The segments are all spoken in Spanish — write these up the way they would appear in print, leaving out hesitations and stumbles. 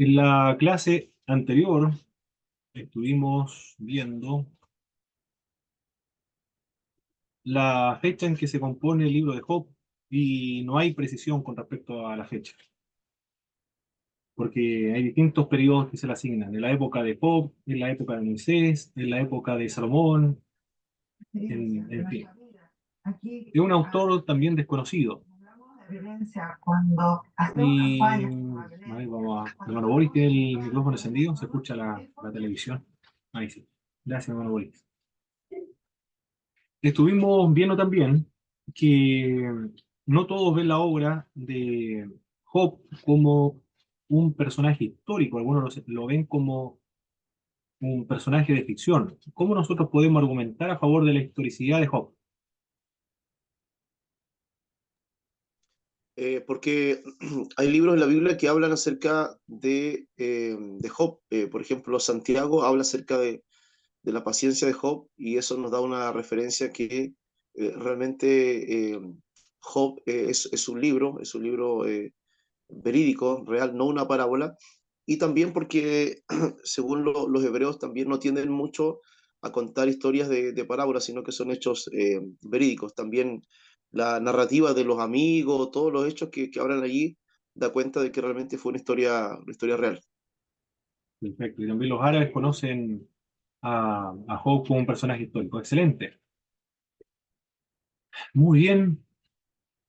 En la clase anterior estuvimos viendo la fecha en que se compone el libro de Job y no hay precisión con respecto a la fecha, porque hay distintos periodos que se le asignan, en la época de Job, en la época de Moisés, en la época de Salomón, en fin. Es un autor también desconocido. Y a ver, hermano Boris, ¿tiene el micrófono encendido? ¿Se escucha la televisión? Ahí sí. Gracias, hermano Boris. Estuvimos viendo también que no todos ven la obra de Job como un personaje histórico, algunos lo ven como un personaje de ficción. ¿Cómo nosotros podemos argumentar a favor de la historicidad de Job? Porque hay libros en la Biblia que hablan acerca de Job. Por ejemplo, Santiago habla acerca de la paciencia de Job y eso nos da una referencia que realmente Job es un libro verídico, real, no una parábola. Y también porque, según los hebreos, también no tienden mucho a contar historias de parábolas, sino que son hechos verídicos. También la narrativa de los amigos, todos los hechos que hablan allí, da cuenta de que realmente fue una historia real. Perfecto. Y también los árabes conocen a Job como un personaje histórico. Excelente. Muy bien.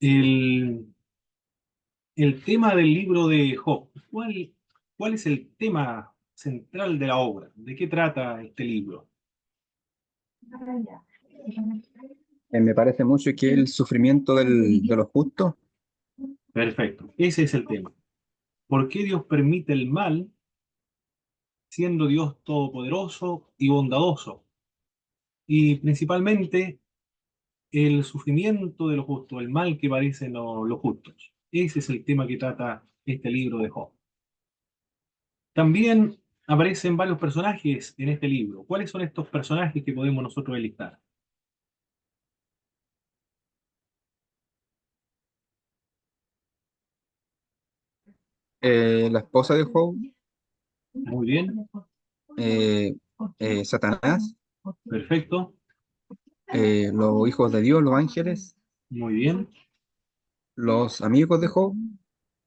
El, el tema del libro de Job. ¿Cuál es el tema central de la obra? ¿De qué trata este libro? Me parece mucho que el sufrimiento de los justos. Perfecto. Ese es el tema. ¿Por qué Dios permite el mal siendo Dios todopoderoso y bondadoso? Y principalmente el sufrimiento de los justos, el mal que padecen los justos. Ese es el tema que trata este libro de Job. También aparecen varios personajes en este libro. ¿Cuáles son estos personajes que podemos nosotros enlistar? La esposa de Job, Muy bien, eh, Satanás, perfecto, los hijos de Dios, los ángeles, muy bien. los amigos de Job,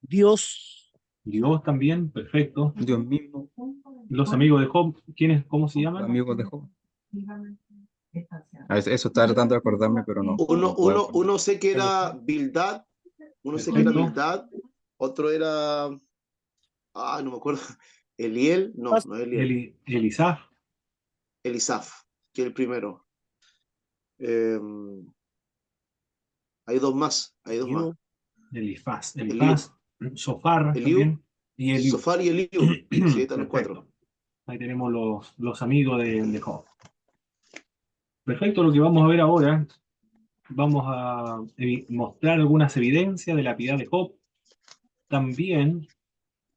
Dios, Dios también, perfecto. Dios mismo, Los amigos de Job, ¿quiénes, cómo se los llaman? amigos de Job. Eso estaba tratando de acordarme, pero no puedo acordar. Uno sé que era Bildad, uno sé que era Perfecto. Bildad, otro era, no me acuerdo, Eliel, no es Eliel, Elisaf, Elisaf, que es el primero. Eh, hay dos más, hay dos más. Eliú, Eliú, Elifaz, Sofar Eliú, también, y Eliú. Sofar y Eliú. Sí, están los cuatro. Perfecto. Ahí tenemos los amigos de Job. Perfecto, lo que vamos a ver ahora, vamos a mostrar algunas evidencias de la piedad de Job. También,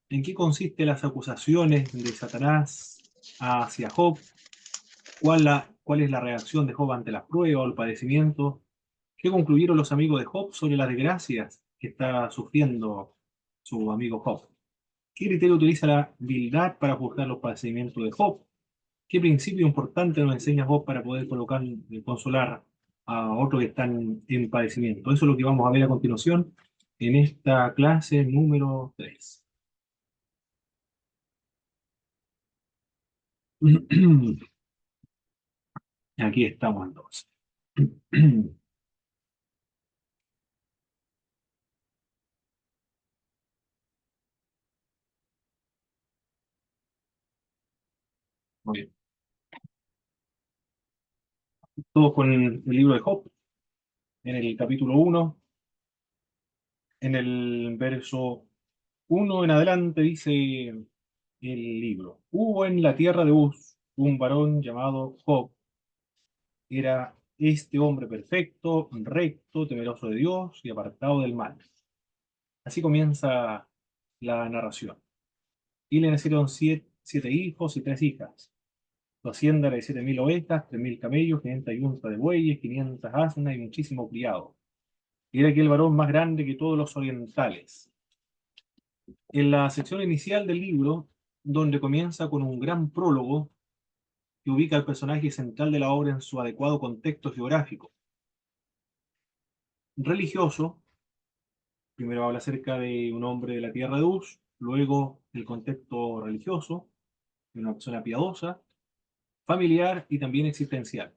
en qué consisten las acusaciones de Satanás hacia Job, cuál es la reacción de Job ante las pruebas o el padecimiento, qué concluyeron los amigos de Job sobre las desgracias que está sufriendo su amigo Job. ¿Qué criterio utiliza la Bildad para juzgar los padecimientos de Job? ¿Qué principio importante nos enseña Job para poder colocar, consolar a otros que están en padecimiento? Eso es lo que vamos a ver a continuación en esta clase número 3. Aquí estamos entonces. Muy bien. Todos con el libro de Job, en el capítulo 1, en el verso 1 en adelante dice el libro. Hubo en la tierra de Uz un varón llamado Job. Era este hombre perfecto, recto, temeroso de Dios y apartado del mal. Así comienza la narración. Y le nacieron siete hijos y tres hijas. Su hacienda era de 7.000 ovejas, 3.000 camellos, 500 yuntas de bueyes, 500 asnas y muchísimo criado. Y era aquel varón más grande que todos los orientales. En la sección inicial del libro, donde comienza con un gran prólogo que ubica al personaje central de la obra en su adecuado contexto geográfico. Religioso, primero habla acerca de un hombre de la tierra de Uz, luego el contexto religioso, de una persona piadosa, familiar y también existencial.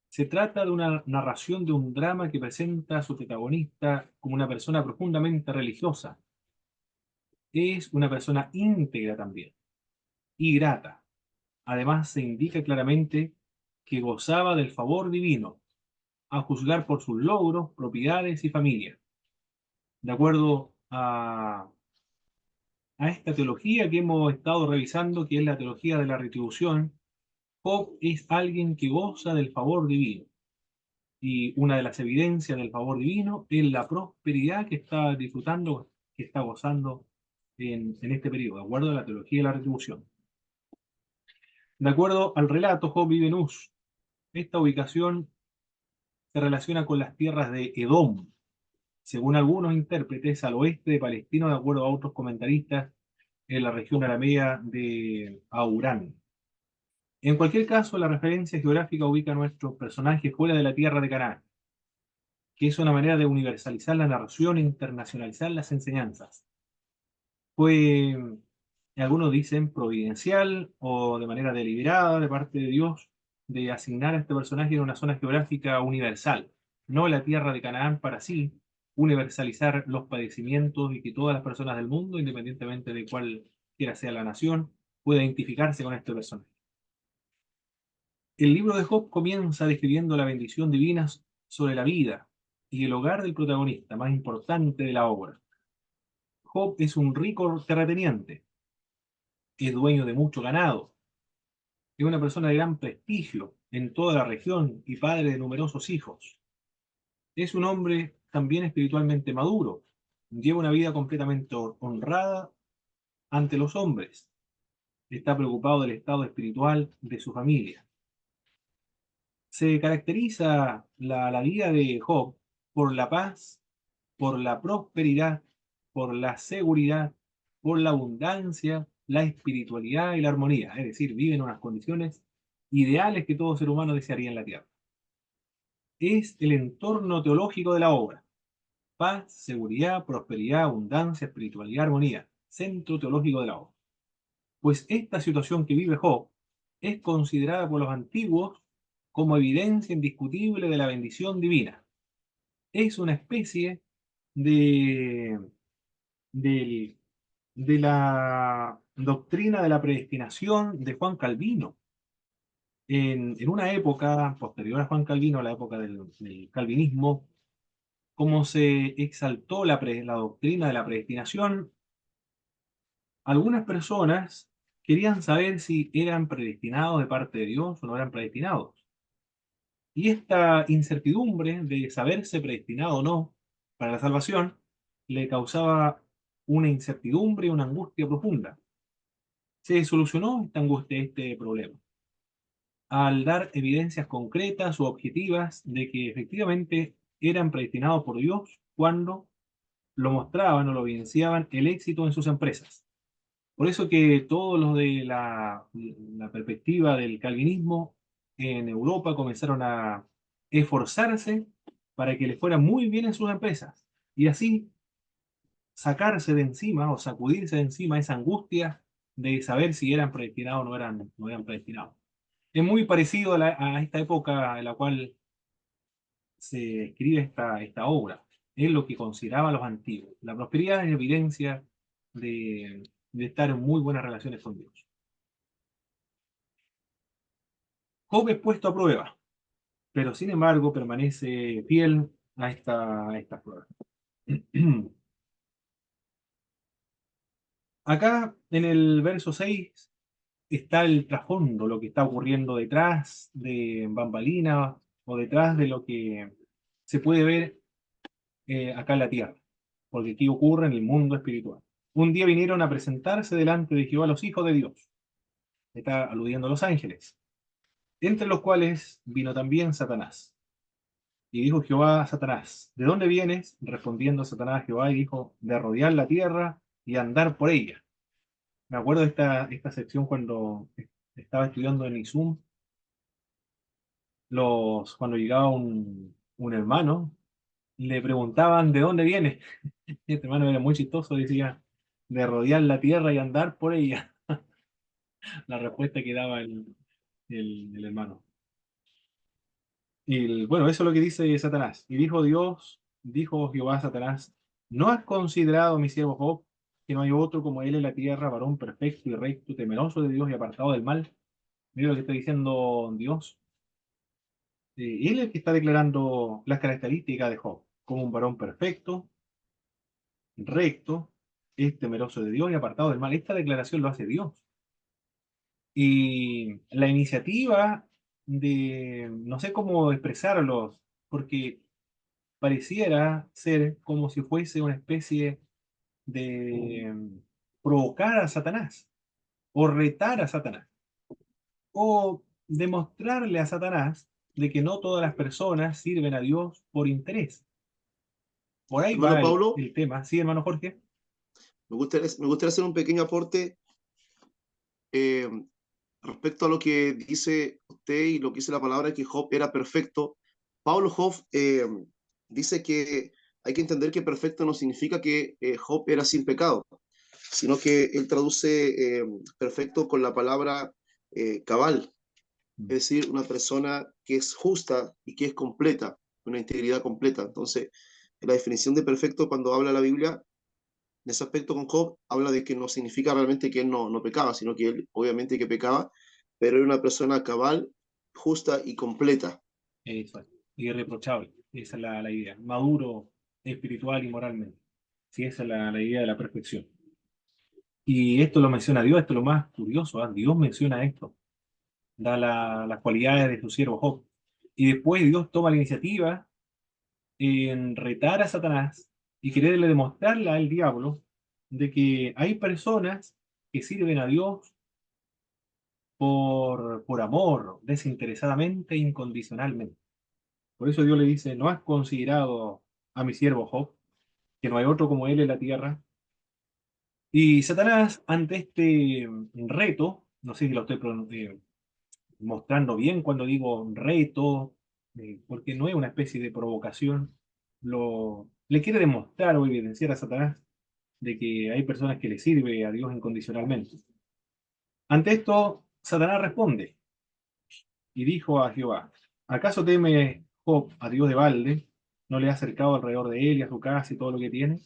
Se trata de una narración de un drama que presenta a su protagonista como una persona profundamente religiosa. Es una persona íntegra también y grata. Además, se indica claramente que gozaba del favor divino, a juzgar por sus logros, propiedades y familia. De acuerdo a esta teología que hemos estado revisando, que es la teología de la retribución, Job es alguien que goza del favor divino. Y una de las evidencias del favor divino es la prosperidad que está disfrutando, que está gozando en este periodo, de acuerdo a la teología de la retribución. De acuerdo al relato, Job vive en Uz. Esta ubicación se relaciona con las tierras de Edom, según algunos intérpretes, al oeste de Palestina, de acuerdo a otros comentaristas, en la región aramea de Aurán. En cualquier caso, la referencia geográfica ubica a nuestros personajes fuera de la tierra de Canaán, que es una manera de universalizar la narración e internacionalizar las enseñanzas. Fue, algunos dicen, providencial o de manera deliberada de parte de Dios de asignar a este personaje en una zona geográfica universal, no la tierra de Canaán para sí, universalizar los padecimientos y que todas las personas del mundo, independientemente de cualquiera sea la nación, pueda identificarse con este personaje. El libro de Job comienza describiendo la bendición divina sobre la vida y el hogar del protagonista más importante de la obra. Job es un rico terrateniente, es dueño de mucho ganado, es una persona de gran prestigio en toda la región y padre de numerosos hijos. Es un hombre también espiritualmente maduro, lleva una vida completamente honrada ante los hombres, está preocupado del estado espiritual de su familia. Se caracteriza la vida de Job por la paz, por la prosperidad, por la seguridad, por la abundancia, la espiritualidad y la armonía. Es decir, vive en unas condiciones ideales que todo ser humano desearía en la tierra. Es el entorno teológico de la obra. Paz, seguridad, prosperidad, abundancia, espiritualidad, armonía. Centro teológico de la obra. Pues esta situación que vive Job es considerada por los antiguos como evidencia indiscutible de la bendición divina. Es una especie de, del- de la doctrina de la predestinación de Juan Calvino. En una época posterior a Juan Calvino, la época del calvinismo, como se exaltó la doctrina de la predestinación, algunas personas querían saber si eran predestinados de parte de Dios o no eran predestinados. Y esta incertidumbre de saberse predestinado o no para la salvación le causaba una incertidumbre y una angustia profunda. Se solucionó esta angustia, este problema, al dar evidencias concretas o objetivas de que efectivamente eran predestinados por Dios cuando lo mostraban o lo evidenciaban el éxito en sus empresas. Por eso que todos los de la perspectiva del calvinismo en Europa comenzaron a esforzarse para que les fuera muy bien en sus empresas y así sacarse de encima o sacudirse de encima esa angustia de saber si eran predestinados o no eran predestinados. Es muy parecido a esta época en la cual se escribe esta obra. Es lo que consideraban los antiguos. La prosperidad es evidencia de estar en muy buenas relaciones con Dios. Job es puesto a prueba, pero sin embargo permanece fiel a esta prueba. Acá en el verso 6 está el trasfondo, lo que está ocurriendo detrás de bambalinas o detrás de lo que se puede ver acá en la tierra, porque aquí ocurre en el mundo espiritual. Un día vinieron a presentarse delante de Jehová los hijos de Dios. Está aludiendo a los ángeles, entre los cuales vino también Satanás. Y dijo Jehová a Satanás, ¿de dónde vienes? Respondiendo Satanás a Jehová y dijo, de rodear la tierra y andar por ella. Me acuerdo de esta sección cuando estaba estudiando en ISUM, cuando llegaba un hermano, le preguntaban de dónde viene. Este hermano era muy chistoso, decía, de rodear la tierra y andar por ella. La respuesta que daba el hermano. Y bueno, eso es lo que dice Satanás. Y dijo Jehová a Satanás, ¿no has considerado a mi siervo Job, que no hay otro como él en la tierra, varón perfecto y recto, temeroso de Dios y apartado del mal? Mira lo que está diciendo Dios. Él es el que está declarando las características de Job, como un varón perfecto, recto, es temeroso de Dios y apartado del mal. Esta declaración lo hace Dios. Y la iniciativa no sé cómo expresarlos, porque pareciera ser como si fuese una especie de provocar a Satanás, o retar a Satanás, o demostrarle a Satanás de que no todas las personas sirven a Dios por interés. Por ahí Hermano va Pablo, el tema. ¿Sí, hermano Jorge? me gustaría hacer un pequeño aporte eh, respecto a lo que dice usted y lo que dice la palabra que Job era perfecto. Pablo Job dice que hay que entender que perfecto no significa que Job era sin pecado, sino que él traduce perfecto con la palabra cabal, es decir, una persona que es justa y que es completa, una integridad completa. Entonces, la definición de perfecto cuando habla la Biblia, en ese aspecto con Job, habla de que no significa realmente que él no pecaba, sino que él obviamente que pecaba, pero era una persona cabal, justa y completa. Eso es. Irreprochable. Esa es la idea. Maduro espiritual y moralmente. Sí, esa es la idea de la perfección. Y esto lo menciona Dios, esto es lo más curioso. Dios menciona esto. Da las cualidades de su siervo Job. Y después Dios toma la iniciativa en retar a Satanás y quererle demostrarle al diablo de que hay personas que sirven a Dios por amor, desinteresadamente e incondicionalmente. Por eso Dios le dice, ¿no has considerado a mi siervo Job, que no hay otro como él en la tierra? Y Satanás, ante este reto, no sé si lo estoy mostrando bien cuando digo reto, porque no es una especie de provocación, le quiere demostrar o evidenciar a Satanás de que hay personas que le sirven a Dios incondicionalmente. Ante esto, Satanás responde y dijo a Jehová, ¿acaso teme Job a Dios de balde? ¿No le ha acercado alrededor de él y a su casa y todo lo que tiene?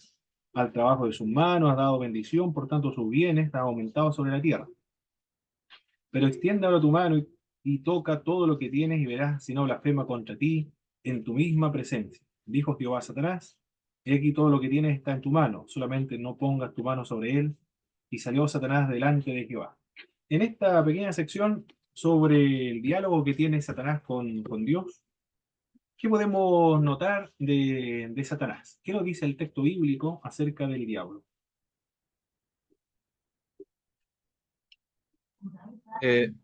Al trabajo de sus manos has dado bendición, por tanto sus bienes han aumentado sobre la tierra. Pero extiende ahora tu mano y toca todo lo que tienes y verás si no blasfema contra ti en tu misma presencia. Dijo Jehová a Satanás, he aquí todo lo que tienes está en tu mano, solamente no pongas tu mano sobre él. Y salió Satanás delante de Jehová. En esta pequeña sección sobre el diálogo que tiene Satanás con Dios, ¿qué podemos notar de Satanás? ¿Qué nos dice el texto bíblico acerca del diablo?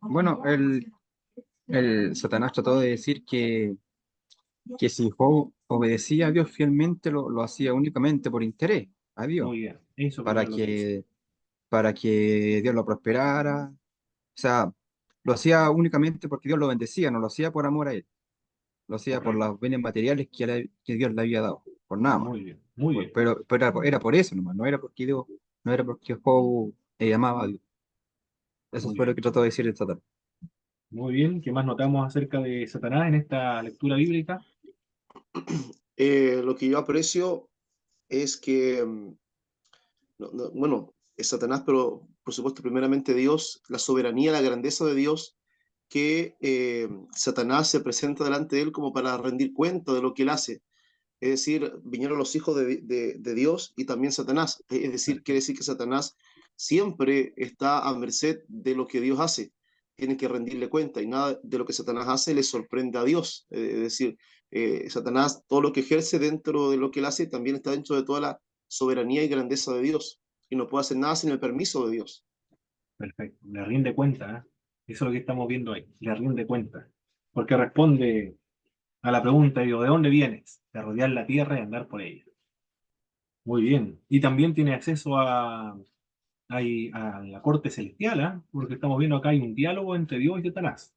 Bueno, el Satanás trató de decir que si Job obedecía a Dios fielmente, lo hacía únicamente por interés a Dios, Muy bien, eso para primero lo que dice. que, para que Dios lo prosperara. O sea, lo hacía únicamente porque Dios lo bendecía, no lo hacía por amor a él, lo hacía por Correcto. los bienes materiales que Dios le había dado, por nada más. Muy bien, muy bien. Pero era por eso nomás, no era porque Job amaba a Dios. Eso Muy fue lo bien. que trató de decir el Satanás. Muy bien. ¿Qué más notamos acerca de Satanás en esta lectura bíblica? Lo que yo aprecio es que, bueno, es Satanás, pero por supuesto primeramente Dios, la soberanía, la grandeza de Dios, que Satanás se presenta delante de él como para rendir cuenta de lo que él hace. Es decir, vinieron los hijos de Dios y también Satanás. Es decir, quiere decir que Satanás siempre está a merced de lo que Dios hace. Tiene que rendirle cuenta y nada de lo que Satanás hace le sorprende a Dios. Es decir, Satanás, todo lo que ejerce dentro de lo que él hace, también está dentro de toda la soberanía y grandeza de Dios. Y no puede hacer nada sin el permiso de Dios. Perfecto. Le rinde cuenta, ¿eh? Eso es lo que estamos viendo ahí. Le rinde cuenta. Porque responde a la pregunta, digo, ¿de dónde vienes? De rodear la tierra y andar por ella. Muy bien. Y también tiene acceso a la corte celestial, ¿ah? Porque estamos viendo acá hay un diálogo entre Dios y Satanás.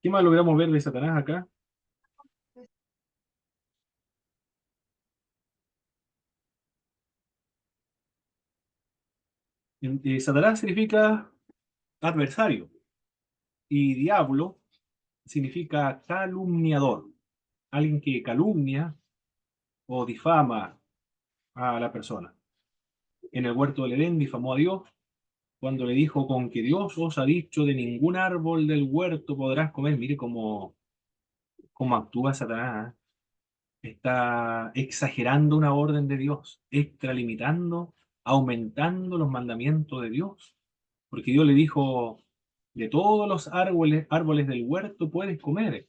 ¿Qué más logramos ver de Satanás acá? Satanás significa adversario y diablo significa calumniador, alguien que calumnia o difama a la persona. En el huerto del Edén difamó a Dios cuando le dijo: con que Dios os ha dicho de ningún árbol del huerto podrás comer. Mire cómo actúa Satanás, ¿eh? Está exagerando una orden de Dios, extralimitando, aumentando los mandamientos de Dios. Porque Dios le dijo: de todos los árboles del huerto puedes comer,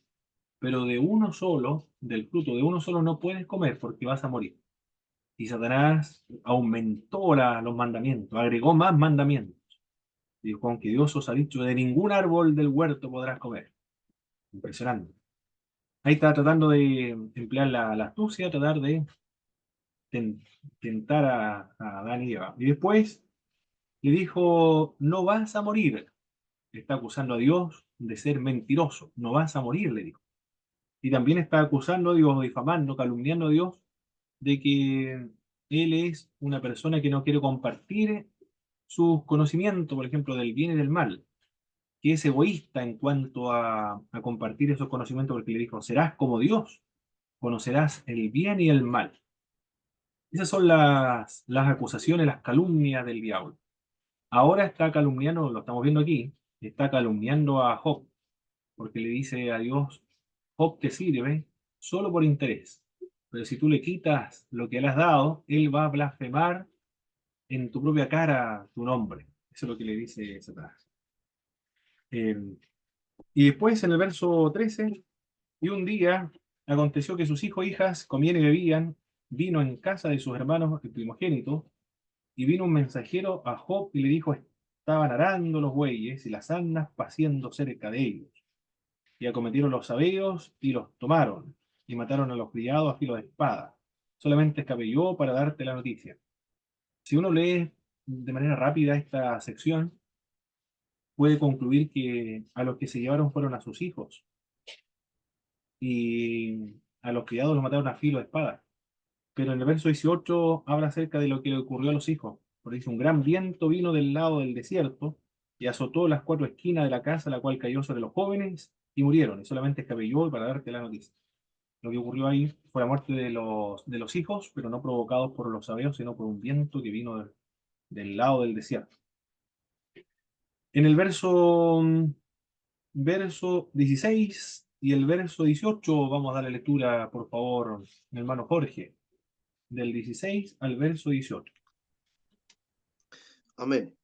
pero de uno solo, del fruto de uno solo no puedes comer porque vas a morir. Y Satanás aumentó los mandamientos, agregó más mandamientos. Dijo: con que Dios os ha dicho de ningún árbol del huerto podrás comer. Impresionante. Ahí está tratando de emplear la astucia, tratar de ten- tentar a Adán y Eva. Y después le dijo: no vas a morir. Le está acusando a Dios de ser mentiroso. No vas a morir, le dijo. Y también está acusando a Dios, difamando, calumniando a Dios, de que él es una persona que no quiere compartir sus conocimientos, por ejemplo, del bien y del mal, que es egoísta en cuanto a compartir esos conocimientos, porque le dijo: serás como Dios, conocerás el bien y el mal. Esas son las acusaciones, las calumnias del diablo. Ahora está calumniando, lo estamos viendo aquí, está calumniando a Job, porque le dice a Dios: Job te sirve solo por interés, pero si tú le quitas lo que le has dado, él va a blasfemar en tu propia cara tu nombre. Eso es lo que le dice Satanás. Eh, y después en el verso 13, y un día aconteció que sus hijos e hijas comían y bebían vino en casa de sus hermanos el primogénito, y vino un mensajero a Job y le dijo: estaban arando los bueyes y las asnas paciendo cerca de ellos. Y acometieron los sabeos y los tomaron, y mataron a los criados a filo de espada. Solamente escapé yo para darte la noticia. Si uno lee de manera rápida esta sección, puede concluir que a los que se llevaron fueron a sus hijos, y a los criados los mataron a filo de espada. Pero en el verso 18 habla acerca de lo que le ocurrió a los hijos. Porque dice: un gran viento vino del lado del desierto y azotó las cuatro esquinas de la casa, la cual cayó sobre los jóvenes y murieron. Y solamente escapé yo para darte la noticia. Lo que ocurrió ahí fue la muerte de los hijos, pero no provocados por los sabeos, sino por un viento que vino del lado del desierto. En el verso 16 y el verso 18 vamos a darle lectura, por favor, mi hermano Jorge, del 16 al verso 18. Amén.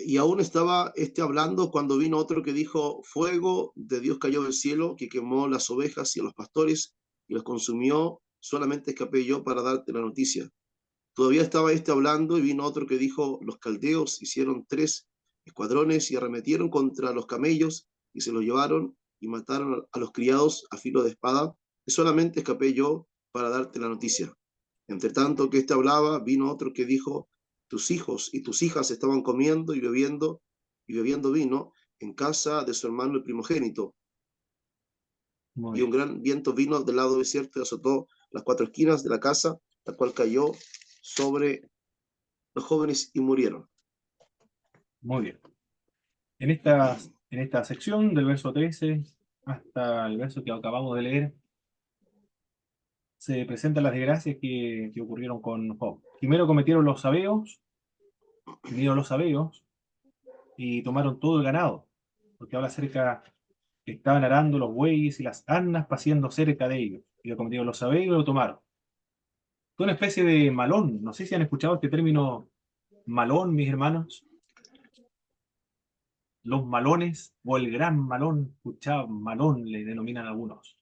Y aún estaba hablando cuando vino otro que dijo: fuego de Dios cayó del cielo, que quemó las ovejas y a los pastores y los consumió. Solamente escapé yo para darte la noticia. Todavía estaba hablando y vino otro que dijo: los caldeos hicieron 3 escuadrones y arremetieron contra los camellos y se los llevaron y mataron a los criados a filo de espada. Y solamente escapé yo para darte la noticia. Entre tanto que hablaba, vino otro que dijo: tus hijos y tus hijas estaban comiendo y bebiendo vino en casa de su hermano el primogénito. Muy Y un bien, gran viento vino del lado desierto y azotó las 4 esquinas de la casa, la cual cayó sobre los jóvenes y murieron. muy bien. En esta sección, del verso 13 hasta el verso que acabamos de leer, se presentan las desgracias que ocurrieron con Job. Primero cometieron los sabeos, vinieron los sabeos y tomaron todo el ganado, porque habla acerca que estaban arando los bueyes y las asnas paciendo cerca de ellos. Y lo cometieron los sabeos y lo tomaron. Fue una especie de malón. No sé si han escuchado este término malón, mis hermanos. Los malones o el gran malón, escuchado malón le denominan algunos.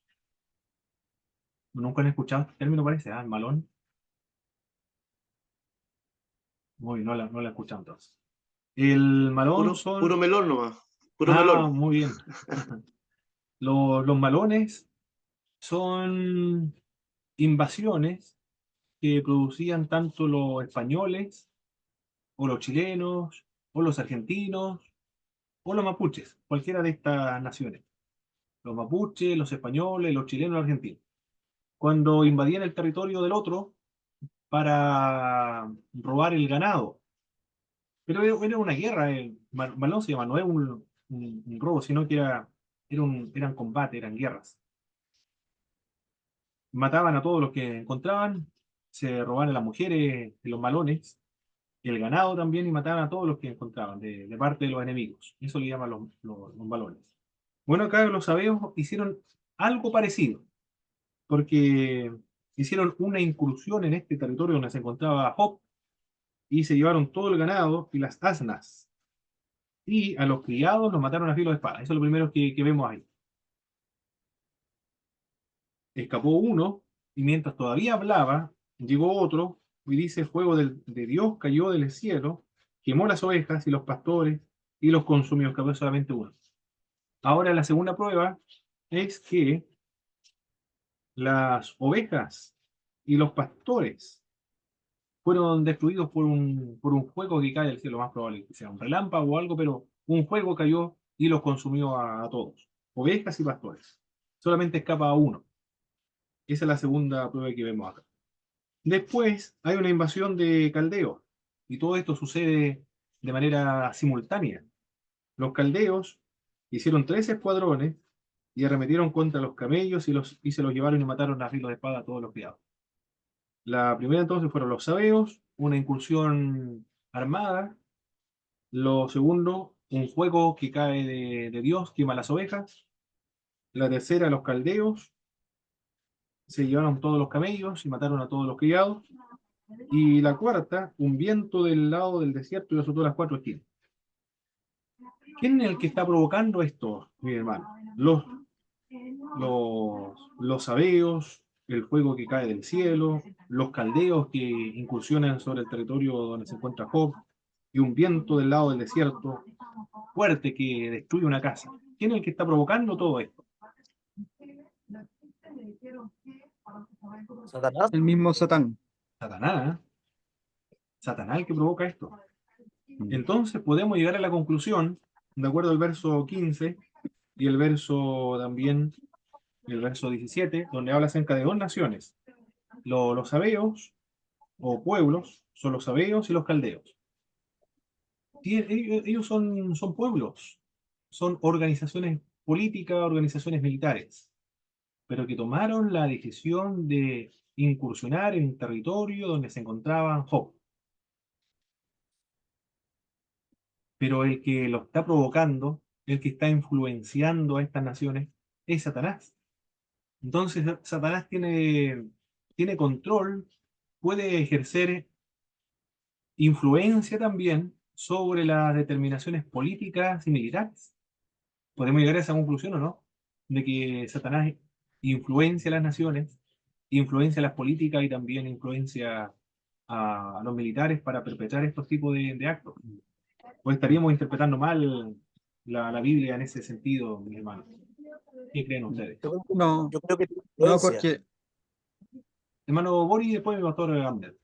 ¿Nunca han escuchado este término, parece? ¿Ah? El malón. Muy, no la he escuchado entonces. El malón Puro son... melón nomás, puro Ah, melón. muy bien. Los malones son invasiones que producían tanto los españoles, o los chilenos, o los argentinos, o los mapuches, cualquiera de estas naciones. Los mapuches, los españoles, los chilenos, los argentinos. Cuando invadían el territorio del otro para robar el ganado. Pero era una guerra, mal se llama, no es un robo, sino que eran combates, eran guerras. Mataban a todos los que encontraban, se robaban a las mujeres, de los malones, el ganado también, y mataban a todos los que encontraban, de parte de los enemigos. Eso le llaman los malones. Bueno, acá los sabeos hicieron algo parecido, porque hicieron una incursión en este territorio donde se encontraba Job, y se llevaron todo el ganado y las asnas. Y a los criados los mataron a filo de espada. Eso es lo primero que vemos ahí. Escapó uno, y mientras todavía hablaba, llegó otro, y dice: fuego de Dios cayó del cielo, quemó las ovejas y los pastores, y los consumió. Escapó solamente uno. Ahora la segunda prueba es que las ovejas y los pastores fueron destruidos por un fuego que cae del cielo, más probable que sea un relámpago o algo, pero un fuego cayó y los consumió a todos, ovejas y pastores. Solamente escapa uno. Esa es la segunda prueba que vemos acá. Después hay una invasión de caldeos, y todo esto sucede de manera simultánea. Los caldeos hicieron 3 escuadrones y arremetieron contra los camellos y se los llevaron y mataron a filo de espada a todos los criados. La primera entonces fueron los sabeos, una incursión armada. Lo segundo, un fuego que cae de Dios, quema las ovejas. La tercera, los caldeos, se llevaron todos los camellos y mataron a todos los criados. Y la cuarta, un viento del lado del desierto y azotó las 4 esquinas. ¿Quién es el que está provocando esto, mi hermano? Los sabeos, el fuego que cae del cielo, los caldeos que incursionan sobre el territorio donde se encuentra Job, y un viento del lado del desierto fuerte que destruye una casa. ¿Quién es el que está provocando todo esto? Satanás. El mismo Satán. Satanás. Satanás el que provoca esto. Mm. Entonces podemos llegar a la conclusión, de acuerdo al verso 15 y el verso también, el verso 17, donde habla acerca de 2 naciones. Los sabeos o pueblos son los sabeos y los caldeos. Y ellos son pueblos, son organizaciones políticas, organizaciones militares, pero que tomaron la decisión de incursionar en un territorio donde se encontraban Job. Pero el que lo está provocando, el que está influenciando a estas naciones, es Satanás. Entonces Satanás tiene control, puede ejercer influencia también sobre las determinaciones políticas y militares. Podemos llegar a esa conclusión, ¿o no? De que Satanás influencia a las naciones, influencia a las políticas y también influencia a los militares para perpetrar estos tipos de actos. ¿O estaríamos interpretando mal la Biblia en ese sentido, mis hermanos? ¿Qué creen ustedes? No, Yo creo que tiene no, influencia. porque Hermano Boris y después mi pastor Gander.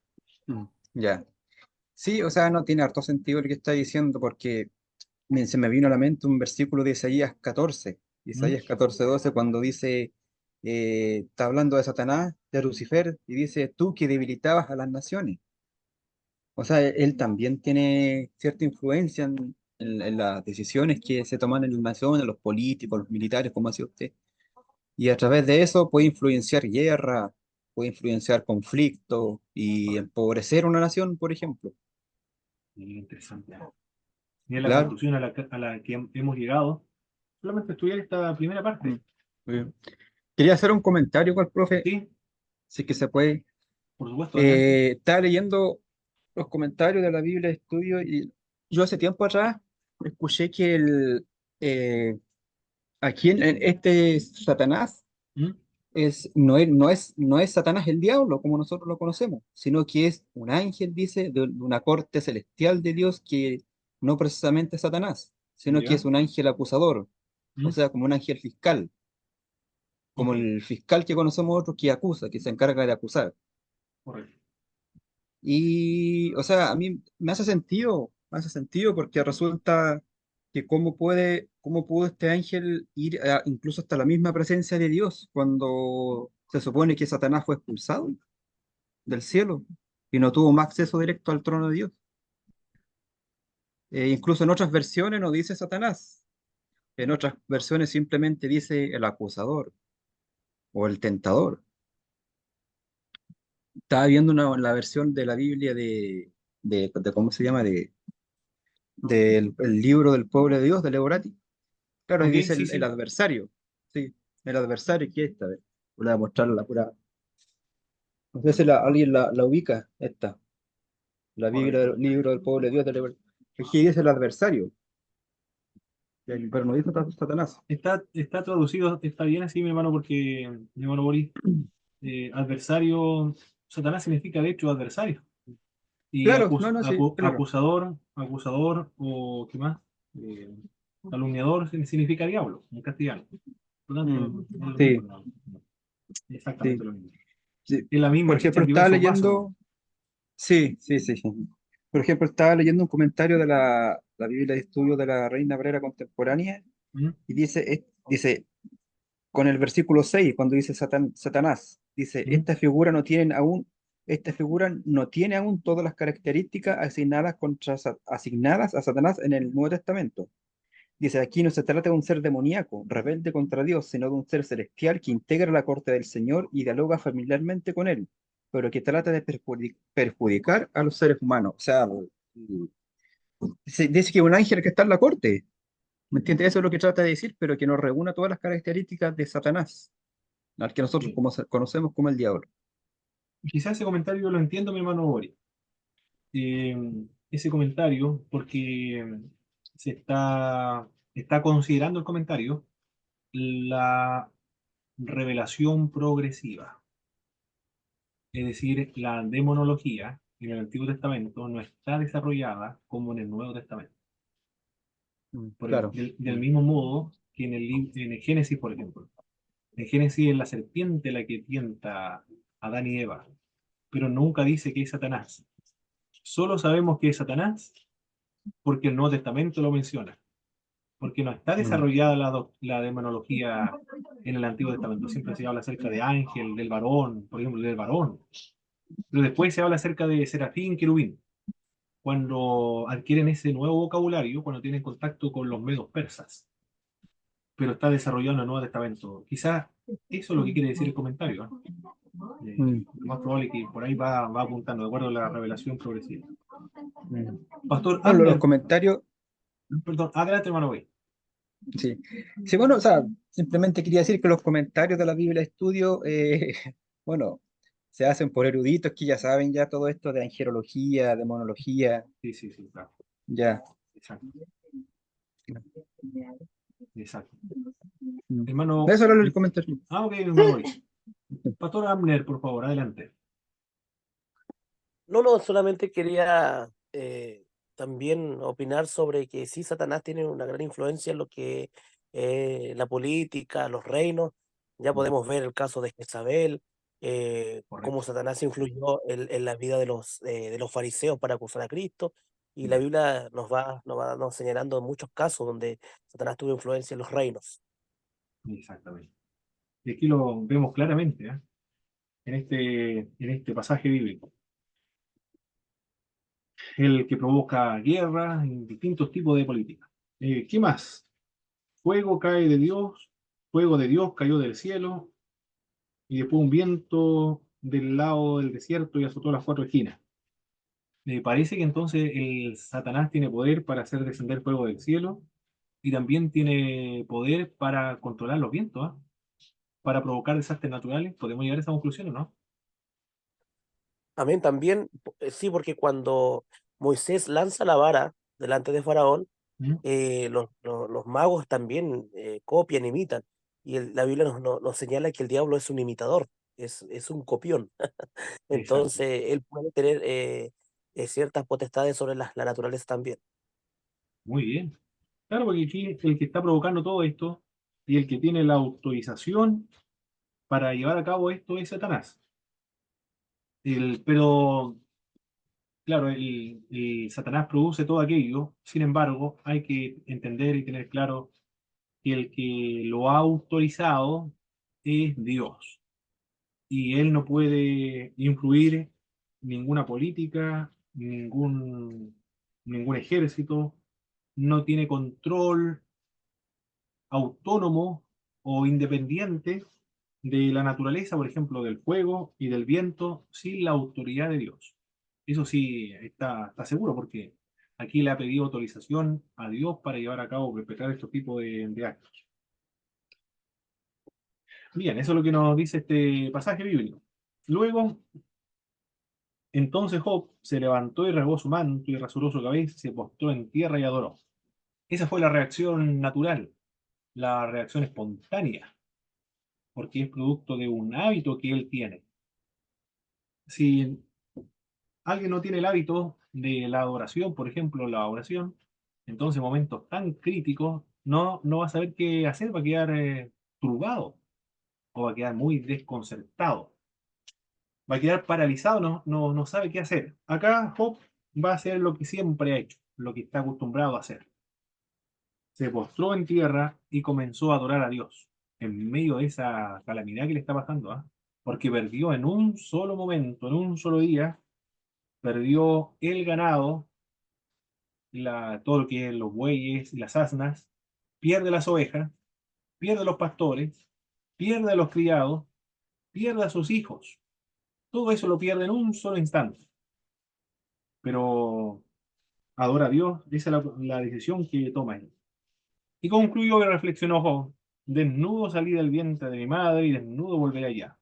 ya. Sí, o sea, no tiene harto sentido lo que está diciendo, porque se me vino a la mente un versículo de Isaías 14, ¿Mm? Isaías 14:12, cuando dice, está hablando de Satanás, de Lucifer, y dice: tú que debilitabas a las naciones. O sea, él también tiene cierta influencia en las decisiones que se toman en las naciones, los políticos, los militares, como decía usted. Y a través de eso puede influenciar guerra, puede influenciar conflictos y empobrecer una nación, por ejemplo. Interesante. Y es la Claro. conclusión a la que hemos llegado. Solamente estudiar esta primera Mm, parte. muy bien. Quería hacer un comentario con el profe, Sí, si es que se puede. por supuesto, adelante. Estaba leyendo los comentarios de la Biblia de estudio, y yo hace tiempo atrás escuché que aquí en este Satanás ¿Mm? no es Satanás el diablo como nosotros lo conocemos, sino que es un ángel, dice, de una corte celestial de Dios, que no precisamente es Satanás, sino que ¿Ya? es un ángel acusador, o ¿Mm? sea, como un ángel fiscal, como Ok, el fiscal que conocemos otros, que acusa, que se encarga de acusar. correcto. Y, o sea, a mí me hace sentido porque resulta que cómo pudo este ángel ir incluso hasta la misma presencia de Dios cuando se supone que Satanás fue expulsado del cielo y no tuvo más acceso directo al trono de Dios. Incluso en otras versiones no dice Satanás, en otras versiones simplemente dice el acusador o el tentador. Estaba viendo la versión de la Biblia de ¿cómo se llama? Del el libro del pueblo de Dios, del Eurati. Claro, y Ok, dice sí, el sí. adversario. Sí, el adversario que esta vez. Voy a mostrar la pura. No sé si alguien la ubica, esta. La Biblia Correcto. del libro del pueblo de Dios, del Eurati. Aquí dice el adversario, pero no dice Satanás. Está traducido, está bien así, mi hermano, porque, mi hermano Boris, adversario, Satanás significa de hecho adversario. Y Claro, no, no, sí, claro. acusador o qué más, eh, calumniador significa diablo en castellano. Por lo tanto, Mm, es lo mismo, sí, no, no, exactamente sí, lo mismo. sí. Es la misma Por ficha ejemplo, en estaba diversos vasos, ¿no? leyendo. Sí, sí, sí, sí. Por ejemplo, estaba leyendo un comentario de la Biblia de Estudio de la Reina Valera Contemporánea ¿Mm? y dice, con el versículo 6 cuando dice Satanás, dice, ¿Mm? esta figura no tiene aún todas las características asignadas a Satanás en el Nuevo Testamento. Dice, aquí no se trata de un ser demoníaco, rebelde contra Dios, sino de un ser celestial que integra la corte del Señor y dialoga familiarmente con él, pero que trata de perjudicar a los seres humanos. O sea, dice que un ángel que está en la corte, ¿me entiendes? Eso es lo que trata de decir, pero que nos reúna todas las características de Satanás, al que nosotros Sí. conocemos como el diablo. Quizás ese comentario yo lo entiendo, mi hermano Boris. Eh, ese comentario, porque se está considerando el comentario la revelación progresiva. Es decir, la demonología en el Antiguo Testamento no está desarrollada como en el Nuevo Testamento. Claro. Del mismo modo que en el Génesis, por ejemplo. En Génesis es la serpiente la que tienta a Adán y Eva, pero nunca dice que es Satanás. Solo sabemos que es Satanás porque el Nuevo Testamento lo menciona, porque no está Mm, desarrollada la demonología en el Antiguo Testamento. Siempre se habla acerca de ángel, del varón, por ejemplo, del varón. Pero después se habla acerca de serafín, querubín. Cuando adquieren ese nuevo vocabulario, cuando tienen contacto con los medos persas, pero está desarrollado en el Nuevo Testamento. Quizás eso es lo que quiere decir el comentario, ¿eh? mm, Lo más probable es que por ahí va apuntando, de acuerdo a la revelación progresiva. mm. Pastor Bueno, los Abner, comentarios, perdón, adelante, hermano, güey. sí. Sí, bueno, o sea, simplemente quería decir que los comentarios de la Biblia de Estudio, bueno, se hacen por eruditos que ya saben ya todo esto de angelología, demonología, Sí, sí, sí, claro. ya. Exacto, exacto. Mm. Hermano, Eso era el comentario. ok, hermano, güey. Pastor Abner, por favor, adelante. No, no, solamente quería también opinar sobre que sí, Satanás tiene una gran influencia en lo que la política, los reinos. Ya podemos ver el caso de Jezabel, cómo Correcto. Satanás influyó en la vida de los fariseos para acusar a Cristo. Y la Biblia nos va dando, señalando muchos casos donde Satanás tuvo influencia en los reinos. Exactamente. Y aquí lo vemos claramente, ¿eh? En este pasaje bíblico. El que provoca guerras y distintos tipos de política. ¿Qué más? Fuego cae de Dios, fuego de Dios cayó del cielo, y después un viento del lado del desierto y azotó las cuatro esquinas. Me parece que entonces el Satanás tiene poder para hacer descender fuego del cielo y también tiene poder para controlar los vientos, ¿ah? Para provocar desastres naturales. ¿Podemos llegar a esa conclusión o no? Amén. También, sí, porque cuando Moisés lanza la vara delante de Faraón, ¿Mm? los magos también copian, imitan. Y la Biblia nos señala que el diablo es un imitador, es un copión. Exacto. Entonces, él puede tener ciertas potestades sobre la naturaleza también. Muy bien. Claro, porque aquí el que está provocando todo esto y el que tiene la autorización para llevar a cabo esto es Satanás. Pero claro, el Satanás produce todo aquello, sin embargo, hay que entender y tener claro que el que lo ha autorizado es Dios. Y él no puede influir ninguna política, ningún ejército, no tiene control autónomo o independiente de la naturaleza, por ejemplo, del fuego y del viento, sin la autoridad de Dios. Eso sí está seguro, porque aquí le ha pedido autorización a Dios para llevar a cabo, perpetrar estos tipos de actos. Bien, eso es lo que nos dice este pasaje bíblico. Luego, entonces Job se levantó y rasgó su manto y rasuró su cabeza, y se postró en tierra y adoró. Esa fue la reacción natural, la reacción espontánea, porque es producto de un hábito que él tiene. Si alguien no tiene el hábito de la adoración, por ejemplo, la oración, entonces en momentos tan críticos no va a saber qué hacer, va a quedar turbado o va a quedar muy desconcertado, va a quedar paralizado, no sabe qué hacer. Acá Job va a hacer lo que siempre ha hecho, lo que está acostumbrado a hacer. Se postró en tierra y comenzó a adorar a Dios en medio de esa calamidad que le está pasando, ¿ah? Porque perdió en un solo momento, en un solo día, perdió el ganado, todo lo que es los bueyes y las asnas, pierde las ovejas, pierde los pastores, pierde a los criados, pierde a sus hijos. Todo eso lo pierde en un solo instante. Pero adora a Dios, esa es la decisión que toma él. Y concluyó y reflexionó Job: desnudo salí del vientre de mi madre y desnudo volveré allá.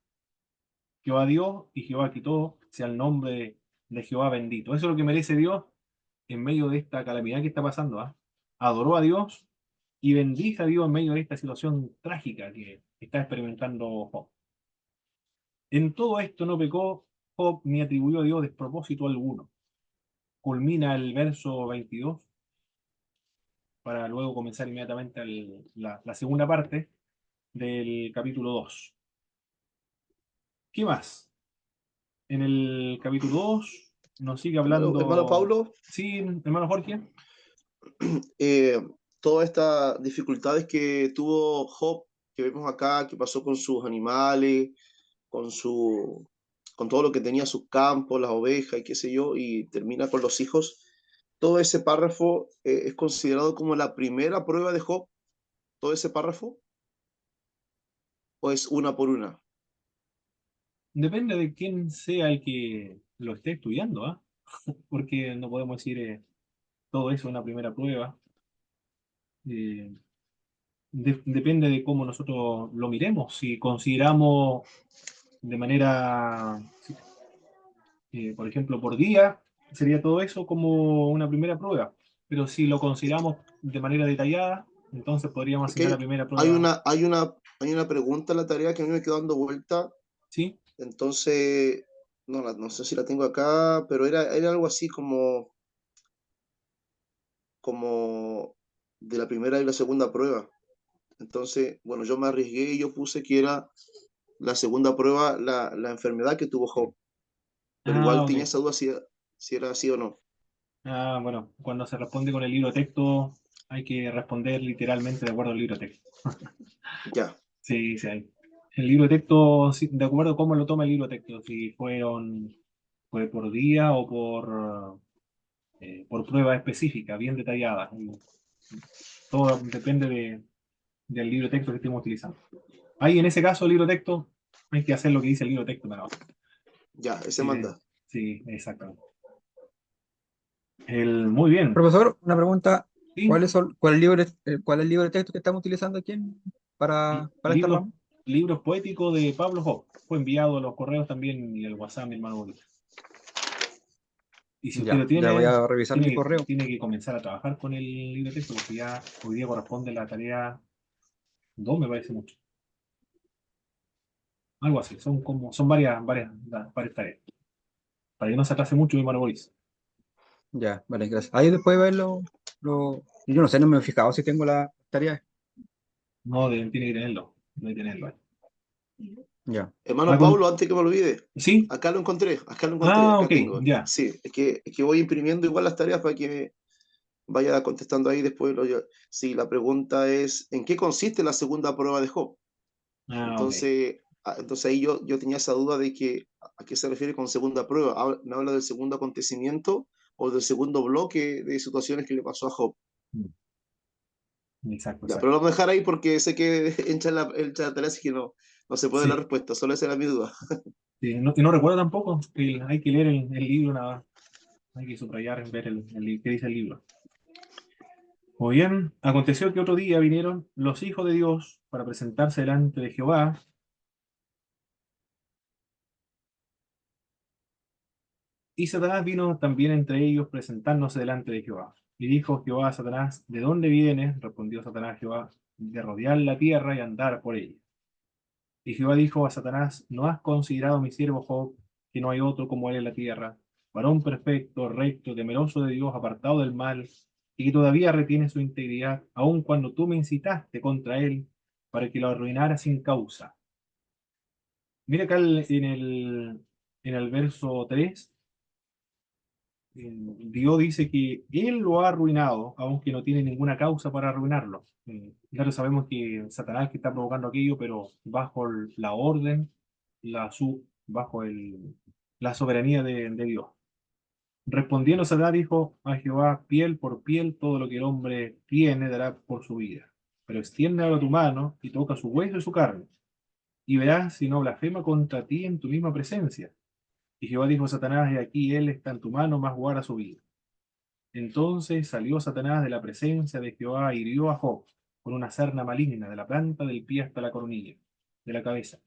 Jehová dio y Jehová quitó, sea el nombre de Jehová bendito. Eso es lo que merece Dios en medio de esta calamidad que está pasando, ¿ah? Adoró a Dios y bendice a Dios en medio de esta situación trágica que está experimentando Job. En todo esto no pecó Job ni atribuyó a Dios despropósito alguno. Culmina el verso 22 para luego comenzar inmediatamente la segunda parte del capítulo 2. ¿Qué más? En el capítulo 2 nos sigue Hermano hablando. Pablo, Sí, hermano Jorge. eh, todas estas dificultades que tuvo Job, que vemos acá, que pasó con sus animales, con su, con todo lo que tenía sus campos, las ovejas y qué sé yo, y termina con los hijos. Todo ese párrafo es considerado como la primera prueba de Job, todo ese párrafo, o es una por una. Depende de quién sea el que lo esté estudiando, ¿ah? Porque no podemos decir todo eso en la primera prueba. Eh, depende de cómo nosotros lo miremos. Si consideramos de manera, por ejemplo, por día, sería todo eso como una primera prueba. Pero si lo consideramos de manera detallada, entonces podríamos Es asignar la que primera hay prueba. una pregunta en la tarea que a mí me quedó dando vuelta, ¿Sí? entonces, no sé si la tengo acá, pero era algo así como de la primera y la segunda prueba. Entonces, bueno, yo me arriesgué y yo puse que era la segunda prueba, la enfermedad que tuvo Job, pero Ah, igual tenía ok. esa duda si era así o no. Ah, bueno, cuando se responde con el libro de texto, hay que responder literalmente de acuerdo al libro de texto. Ya, Sí, sí, hay. El libro de texto, sí, de acuerdo a cómo lo toma el libro de texto, si fue por día o por prueba específica, bien detallada. Y todo depende del libro de texto que estemos utilizando. Ahí, en ese caso, el libro de texto, hay que hacer lo que dice el libro de texto nada más. ya, ese Sí, manda. sí, exactamente. Muy bien. Profesor, una pregunta. Sí, Cuál es el libro de texto que estamos utilizando aquí para esta libros, rama? libros poéticos de Pablo Job. Fue enviado a los correos también y al WhatsApp, mi hermano Bolívar. Y si usted lo Ya voy tiene, a revisar mi correo. tiene que comenzar a trabajar con el libro de texto, porque ya hoy día corresponde la tarea 2, me parece mucho. Algo así, son varias tareas. Para que no se atrase mucho, mi hermano Boris. Ya, vale, gracias. Ahí después de verlo, yo no sé, no me he fijado si tengo la tarea. No, tiene que tenerlo. Debe tenerlo. Ya. Hermano Acon- Pablo, antes que me olvide, ¿Sí? acá lo encontré, Ah, acá ok, tengo. ya. Sí, es que voy imprimiendo igual las tareas para que vaya contestando ahí después. Sí, la pregunta es, ¿en qué consiste la segunda prueba de Job? Ah, ok. Entonces ahí yo tenía esa duda de que a qué se refiere con segunda prueba. ¿Me habla del segundo acontecimiento o del segundo bloque de situaciones que le pasó a Job? Mm, exacto, Ya, pero exacto. lo vamos a dejar ahí porque sé que entra la tarea, así que no se puede la Sí. respuesta, solo esa era mi duda. Sí, no, y no recuerdo tampoco, hay que leer el libro nada más. Hay que subrayar, ver qué dice el libro. Muy bien, aconteció que otro día vinieron los hijos de Dios para presentarse delante de Jehová, y Satanás vino también entre ellos presentándose delante de Jehová. Y dijo Jehová a Satanás, ¿de dónde vienes? Respondió Satanás a Jehová, de rodear la tierra y andar por ella. Y Jehová dijo a Satanás, ¿no has considerado a mi siervo Job, que no hay otro como él en la tierra, varón perfecto, recto, temeroso de Dios, apartado del mal, y que todavía retiene su integridad, aun cuando tú me incitaste contra él, para que lo arruinara sin causa? Mira acá en el verso 3, Dios dice que él lo ha arruinado, aunque no tiene ninguna causa para arruinarlo. Claro, sabemos que Satanás que está provocando aquello, pero bajo la orden, bajo la soberanía de Dios. Respondiendo Satanás dijo a Jehová, piel por piel, todo lo que el hombre tiene dará por su vida. Pero extiende ahora tu mano y toca su hueso y su carne, y verás si no blasfema contra ti en tu misma presencia. Y Jehová dijo a Satanás, he aquí él está en tu mano, mas guarda su vida. Entonces salió Satanás de la presencia de Jehová y hirió a Job con una sarna maligna de la planta del pie hasta la coronilla de la cabeza.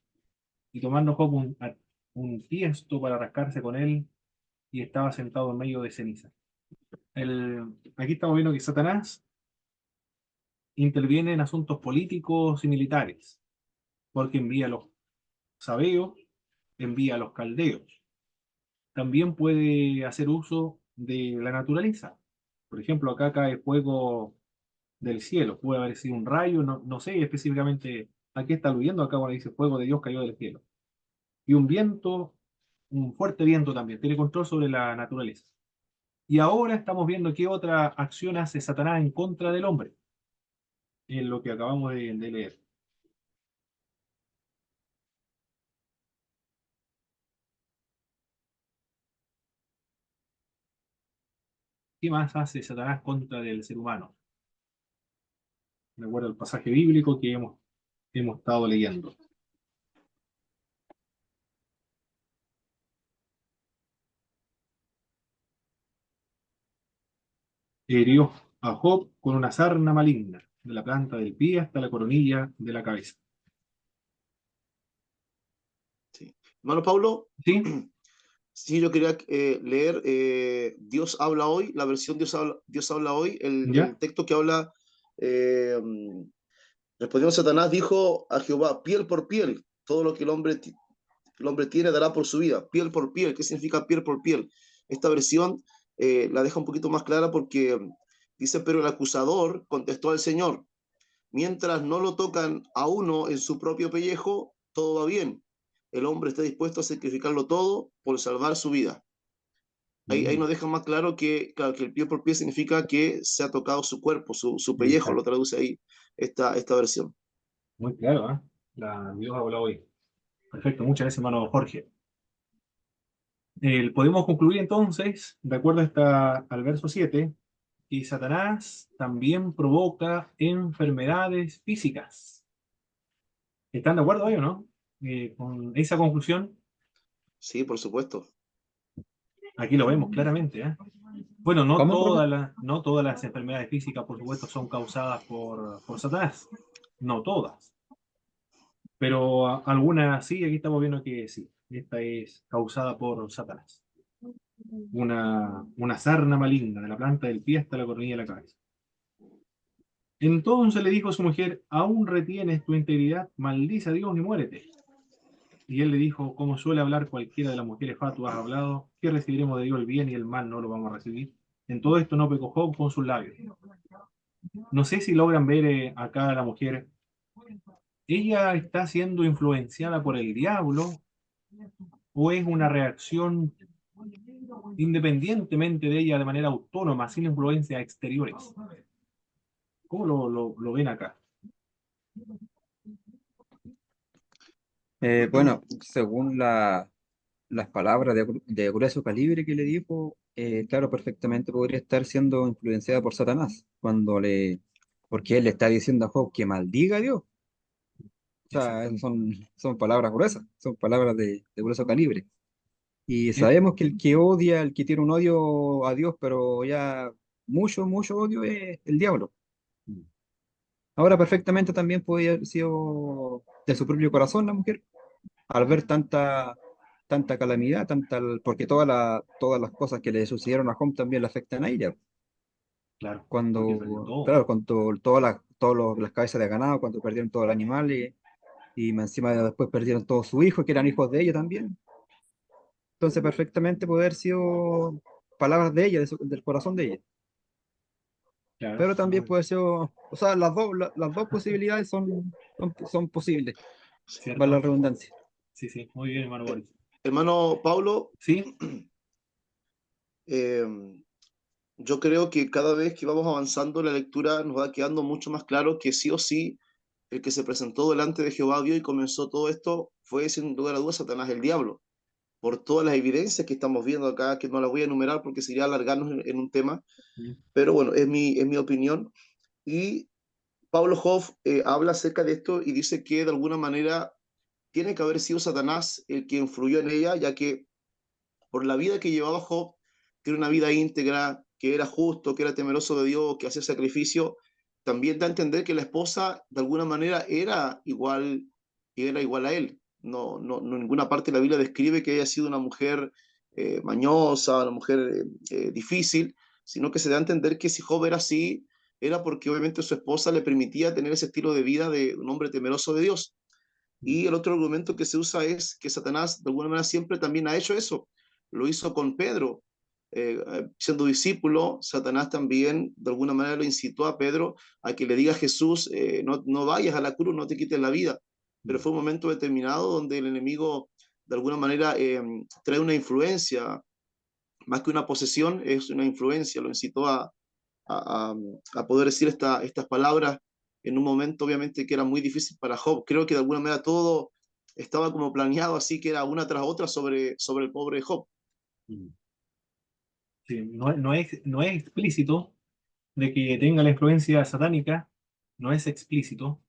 Y tomando Job un tiesto para rascarse con él, y estaba sentado en medio de ceniza. Aquí estamos viendo que Satanás interviene en asuntos políticos y militares, porque envía a los sabeos, envía a los caldeos. También puede hacer uso de la naturaleza. Por ejemplo, acá cae fuego del cielo. Puede haber sido un rayo, no sé específicamente a qué está aludiendo. Acá cuando dice fuego de Dios cayó del cielo. Y un viento, un fuerte viento también, tiene control sobre la naturaleza. Y ahora estamos viendo qué otra acción hace Satanás en contra del hombre, en lo que acabamos de leer. ¿Qué más hace Satanás contra el ser humano? Me acuerdo del pasaje bíblico que hemos estado leyendo. Hirió a Job con una sarna maligna, de la planta del pie hasta la coronilla de la cabeza. Sí. Hermano Pablo, ¿Sí? sí, yo quería leer Dios habla hoy, la versión Dios habla hoy, ¿Ya? el texto que habla, eh, respondiendo Satanás, dijo a Jehová, piel por piel, todo lo que el hombre tiene dará por su vida, piel por piel. ¿Qué significa piel por piel? Esta versión la deja un poquito más clara porque dice, pero el acusador contestó al Señor, mientras no lo tocan a uno en su propio pellejo, todo va bien. El hombre está dispuesto a sacrificarlo todo por salvar su vida. Ahí Mm, nos deja más claro claro, que el pie por pie significa que se ha tocado su cuerpo, su pellejo, lo exacto. traduce ahí esta versión. Muy claro, ¿eh? Dios habla hoy. Perfecto, muchas gracias, hermano Jorge. Podemos concluir entonces, de acuerdo al verso 7, que Satanás también provoca enfermedades físicas. ¿Están de acuerdo ahí o no? Con esa conclusión, Sí, por supuesto. aquí lo vemos claramente, ¿eh? Bueno, ¿Cómo, profe? no todas las enfermedades físicas, por supuesto, son causadas por Satanás. No todas. Pero algunas sí, aquí estamos viendo que sí. Esta es causada por Satanás. Una sarna maligna de la planta del pie hasta la coronilla de la cabeza. Entonces le dijo a su mujer, ¿aún retienes tu integridad? Maldice a Dios y muérete. Y él le dijo, como suele hablar cualquiera de las mujeres fatuas, has hablado, que recibiremos de Dios el bien y el mal no lo vamos a recibir. En todo esto no pecó Job con sus labios. No sé si logran ver acá a la mujer ¿ella está siendo influenciada por el diablo o es una reacción independientemente de ella de manera autónoma, sin influencias exteriores? ¿Cómo lo ven acá? Bueno, según las palabras de grueso calibre que le dijo, claro, perfectamente podría estar siendo influenciada por Satanás, porque él le está diciendo a Job que maldiga a Dios. O sea, esas son palabras gruesas, son palabras de grueso calibre. Y Eh, sabemos que el que odia, el que tiene un odio a Dios, pero ya mucho, mucho odio es el diablo. Ahora perfectamente también podría haber sido de su propio corazón la mujer, al ver tanta calamidad, porque todas las cosas que le sucedieron a Job también le afectan a ella. claro, porque perdió Cuando, todo. claro, con todas las cabezas de ganado, cuando perdieron todo el animal y más encima después perdieron todos sus hijos, que eran hijos de ella también. Entonces perfectamente puede haber sido palabras de ella, del corazón de ella. Claro, Pero también puede ser, o sea, las dos posibilidades son posibles, vale la ¿cierto? redundancia. Sí, sí, muy bien, hermano Boris. Hermano Paulo, Sí, eh, yo creo que cada vez que vamos avanzando la lectura nos va quedando mucho más claro que sí o sí el que se presentó delante de Jehová vio y comenzó todo esto fue sin lugar a dudas Satanás el diablo, por todas las evidencias que estamos viendo acá, que no las voy a enumerar porque sería alargarnos en un tema, mm, pero bueno, es mi opinión. Y Pablo Hoff habla acerca de esto y dice que de alguna manera tiene que haber sido Satanás el que influyó en ella, ya que por la vida que llevaba Job, que era una vida íntegra, que era justo, que era temeroso de Dios, que hacía sacrificio, también da a entender que la esposa de alguna manera era igual a él. No en ninguna parte de la Biblia describe que haya sido una mujer mañosa, una mujer difícil, sino que se da a entender que si Job era así, era porque obviamente su esposa le permitía tener ese estilo de vida de un hombre temeroso de Dios. mm, Y el otro argumento que se usa es que Satanás de alguna manera siempre también ha hecho eso. Lo hizo con Pedro. Siendo discípulo, Satanás también de alguna manera lo incitó a Pedro a que le diga a Jesús, no vayas a la cruz, no te quites la vida. Pero mm, fue un momento determinado donde el enemigo de alguna manera trae una influencia, más que una posesión, es una influencia, lo incitó a, a poder decir estas palabras en un momento obviamente que era muy difícil para Job. Creo que de alguna manera todo estaba como planeado, así que era una tras otra sobre el pobre Job. mm. Sí, no es explícito de que tenga la influencia satánica, no es explícito,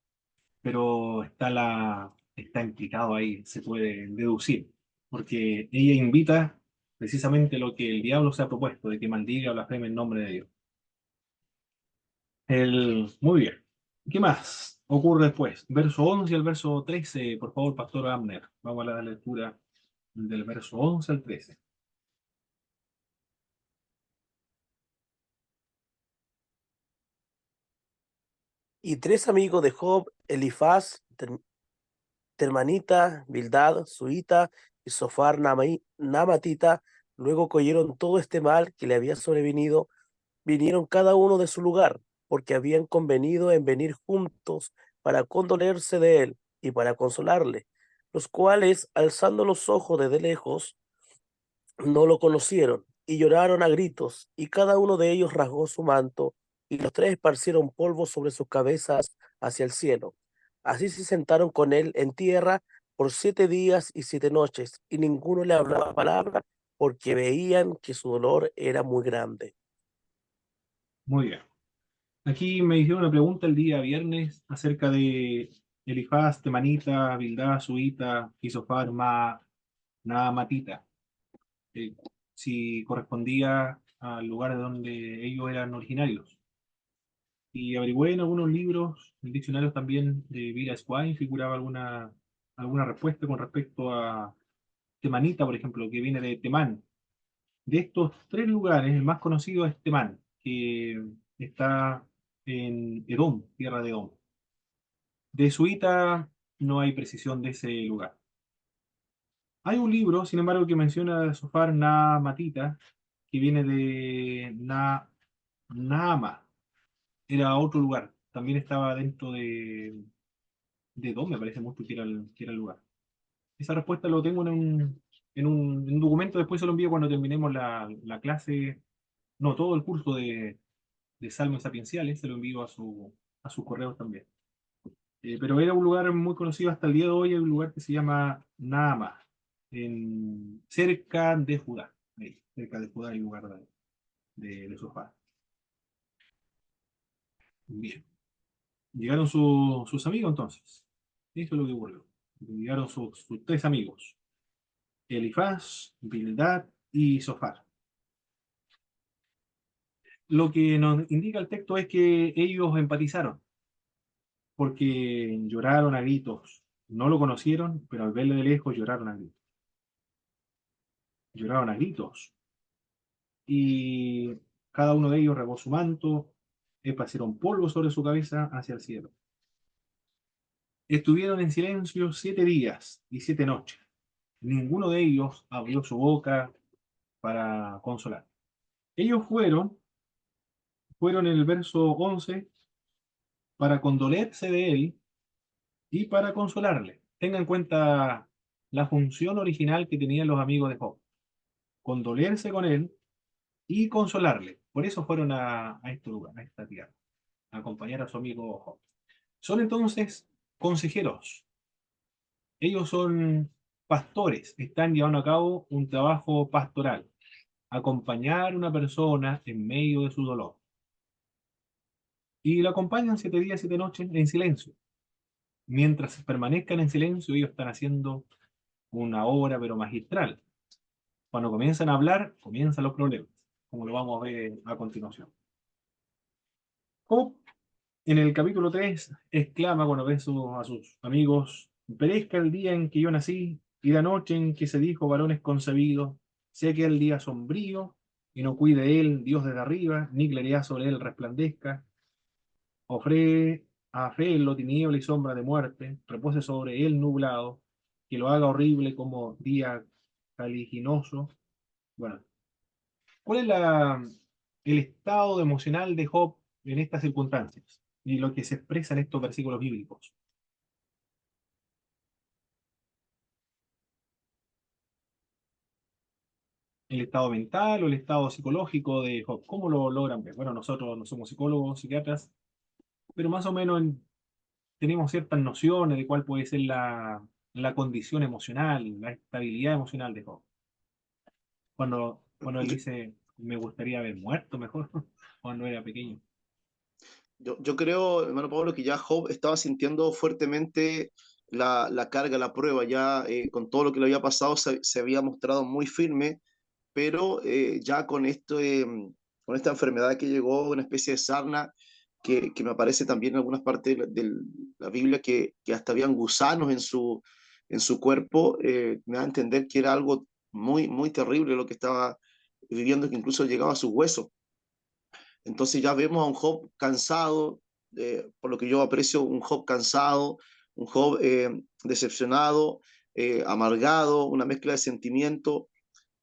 pero está implicado ahí, se puede deducir, porque ella invita precisamente lo que el diablo se ha propuesto, de que maldiga o blasfeme en nombre de Dios. Muy bien. ¿Qué más ocurre después? Verso 11 al verso 13, por favor, Pastor Abner. Vamos a la lectura del verso 11 al 13. Y tres amigos de Job, Elifaz, Termanita, Bildad, Suita y Sofar Namatita, luego que oyeron todo este mal que le había sobrevenido, vinieron cada uno de su lugar, porque habían convenido en venir juntos para condolerse de él y para consolarle, los cuales, alzando los ojos desde lejos, no lo conocieron y lloraron a gritos, y cada uno de ellos rasgó su manto, y los tres esparcieron polvo sobre sus cabezas hacia el cielo. Así se sentaron con él en tierra por 7 días y 7 noches, y ninguno le hablaba palabra, porque veían que su dolor era muy grande. Muy bien. Aquí me hicieron una pregunta el día viernes acerca de Elifaz, Temanita, Bildad, Suita, Isofar, Naamatita. eh, si correspondía al lugar de donde ellos eran originarios. Y averigüé en algunos libros, en diccionarios también de Vila Squine, figuraba alguna respuesta con respecto a Temanita, por ejemplo, que viene de Temán. De estos tres lugares, el más conocido es Temán, que está en Edom, tierra de Edom. De Suita no hay precisión de ese lugar. Hay un libro, sin embargo, que menciona a Sofar Na Matita, que viene de Naama. Era otro lugar. También estaba dentro de Edom, me parece mucho que era el lugar. Esa respuesta lo tengo en un documento, después se lo envío cuando terminemos la clase, no, todo el curso de Salmos Sapienciales, se lo envío a sus correos también. Pero era un lugar muy conocido hasta el día de hoy, hay un lugar que se llama Naamá, cerca de Judá. Ahí, cerca de Judá hay un lugar de Sofá. Bien. Llegaron sus amigos entonces. Eso es lo que ocurrió. Llegaron sus tres amigos. Elifaz, Bildad y Sofar. Lo que nos indica el texto es que ellos empatizaron, porque lloraron a gritos. No lo conocieron, pero al verle de lejos lloraron a gritos. Lloraron a gritos. Y cada uno de ellos regó su manto, esparcieron polvo sobre su cabeza hacia el cielo. Estuvieron en silencio 7 días y 7 noches. Ninguno de ellos abrió su boca para consolar. Ellos fueron en el verso 11 para condolerse de él y para consolarle. Tenga en cuenta la función original que tenían los amigos de Job: condolerse con él y consolarle. Por eso fueron a este lugar, a esta tierra, a acompañar a su amigo Job. Son entonces consejeros. Ellos son pastores, están llevando a cabo un trabajo pastoral, acompañar a una persona en medio de su dolor. Y la acompañan 7 días, 7 noches en silencio. Mientras permanezcan en silencio, ellos están haciendo una obra, pero magistral. Cuando comienzan a hablar, comienzan los problemas, como lo vamos a ver a continuación. Job, en el capítulo 3, exclama cuando ve a sus amigos: perezca el día en que yo nací y la noche en que se dijo varones concebidos, sea que el día sombrío y no cuide él Dios desde arriba, ni claridad sobre él resplandezca, ofre a fe en lo tiniebla y sombra de muerte, repose sobre él nublado, que lo haga horrible como día caliginoso. Bueno, ¿cuál es el estado emocional de Job en estas circunstancias? Y lo que se expresa en estos versículos bíblicos. ¿El estado mental o el estado psicológico de Job? ¿Cómo lo logran ver? Bueno, nosotros no somos psicólogos, psiquiatras, pero más o menos tenemos ciertas nociones de cuál puede ser la condición emocional, la estabilidad emocional de Job. Cuando él Yo, dice, me gustaría haber muerto mejor, cuando era pequeño. yo creo, hermano Pablo, que ya Job estaba sintiendo fuertemente la carga, la prueba, ya con todo lo que le había pasado se había mostrado muy firme, pero ya con esto, con esta enfermedad que llegó, una especie de sarna, que me aparece también en algunas partes de la Biblia, que hasta habían gusanos en su cuerpo, me da a entender que era algo muy, muy terrible lo que estaba viviendo, que incluso llegaba a sus huesos. Entonces ya vemos a un Job cansado, por lo que yo aprecio, un Job cansado, un Job decepcionado, amargado, una mezcla de sentimientos,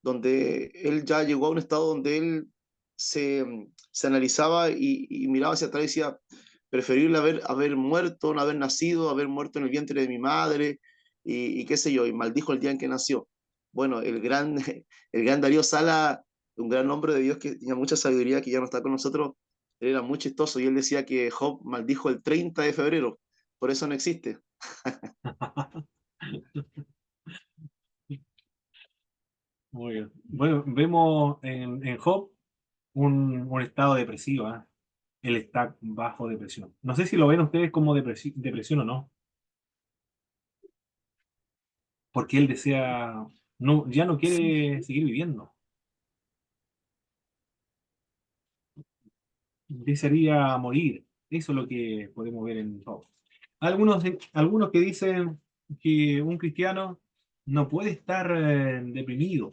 donde él ya llegó a un estado donde él se analizaba y miraba hacia atrás y decía: preferible haber muerto, no haber nacido, haber muerto en el vientre de mi madre, y qué sé yo, y maldijo el día en que nació. Bueno, el gran Darío Sala, un gran hombre de Dios que tenía mucha sabiduría, que ya no está con nosotros, él era muy chistoso y él decía que Job maldijo el 30 de febrero, por eso no existe. Muy bien. Bueno, vemos en Job un estado depresivo, ¿eh? Él está bajo depresión. No sé si lo ven ustedes como depresión o no, porque él desea, no, ya no quiere seguir viviendo. Desearía morir. Eso es lo que podemos ver en Job. Algunos que dicen que un cristiano no puede estar deprimido,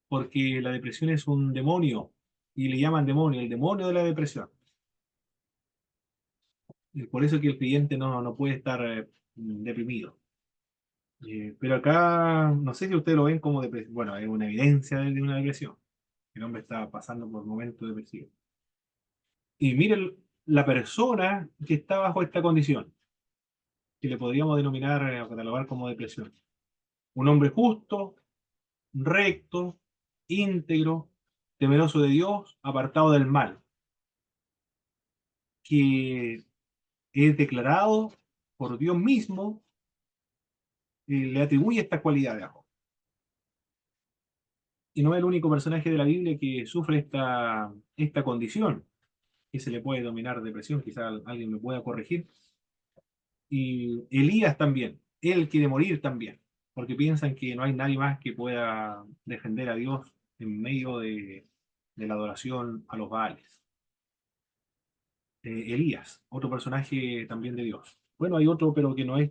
porque la depresión es un demonio, y le llaman demonio, el demonio de la depresión. Y por eso que el creyente no puede estar deprimido. Pero acá, no sé si ustedes lo ven como depresión. Bueno, es una evidencia de una depresión. El hombre está pasando por momentos depresivos. Y miren la persona que está bajo esta condición. que le podríamos denominar o catalogar como depresión. Un hombre justo, recto, íntegro, temeroso de Dios, apartado del mal, que es declarado por Dios mismo, le atribuye estas cualidades a Job. Y no es el único personaje de la Biblia que sufre esta condición, que se le puede denominar depresión, quizá alguien me pueda corregir. Y Elías también, él quiere morir también, porque piensan que no hay nadie más que pueda defender a Dios en medio de la adoración a los Baales. Elías, otro personaje también de Dios. Bueno, hay otro, pero que no es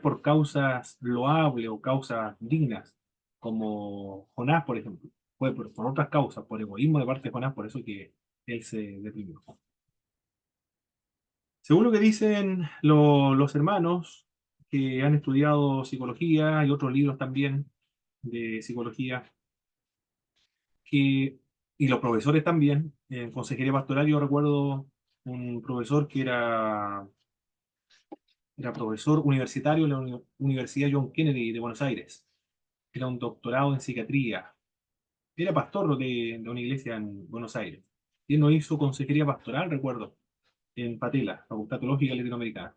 por causas loables o causas dignas, como Jonás, por ejemplo. Fue por otras causas, por egoísmo de parte de Jonás, por eso que él se deprimió. Según lo que dicen los hermanos que han estudiado psicología y otros libros también de psicología, que, y los profesores también, en consejería pastoral, yo recuerdo un profesor que era profesor universitario en la Universidad John Kennedy de Buenos Aires. Era un doctorado en psiquiatría. Era pastor de una iglesia en Buenos Aires. Y él nos hizo consejería pastoral, recuerdo, en Patela, Facultad Teológica Latinoamericana.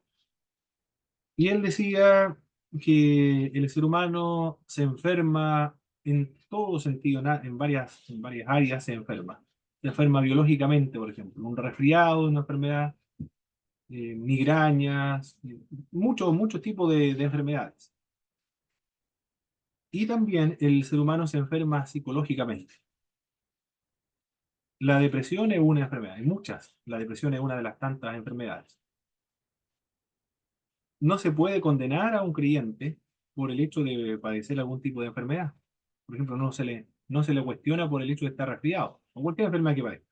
Y él decía que el ser humano se enferma en todo sentido, en varias áreas se enferma. Se enferma biológicamente, por ejemplo, un resfriado, una enfermedad, migrañas, muchos tipos de enfermedades. Y también el ser humano se enferma psicológicamente. La depresión es una enfermedad, hay muchas. La depresión es una de las tantas enfermedades. No se puede condenar a un creyente por el hecho de padecer algún tipo de enfermedad. Por ejemplo, no se le cuestiona por el hecho de estar resfriado o cualquier enfermedad que padezca.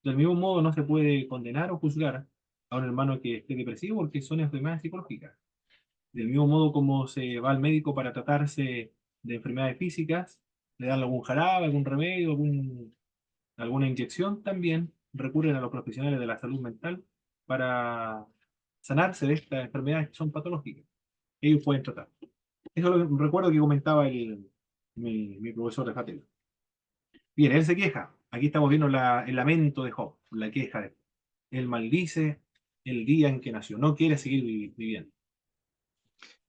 Del mismo modo, no se puede condenar o juzgar a un hermano que esté depresivo porque son enfermedades psicológicas. Del mismo modo como se va al médico para tratarse de enfermedades físicas, le dan algún jarabe, algún remedio, alguna inyección, también recurren a los profesionales de la salud mental para sanarse de estas enfermedades que son patológicas. Ellos pueden tratar. Eso lo recuerdo que comentaba mi profesor de Fatela. Bien, él se queja. Aquí estamos viendo el lamento de Job, la queja de Job. Él maldice el día en que nació. No quiere seguir viviendo.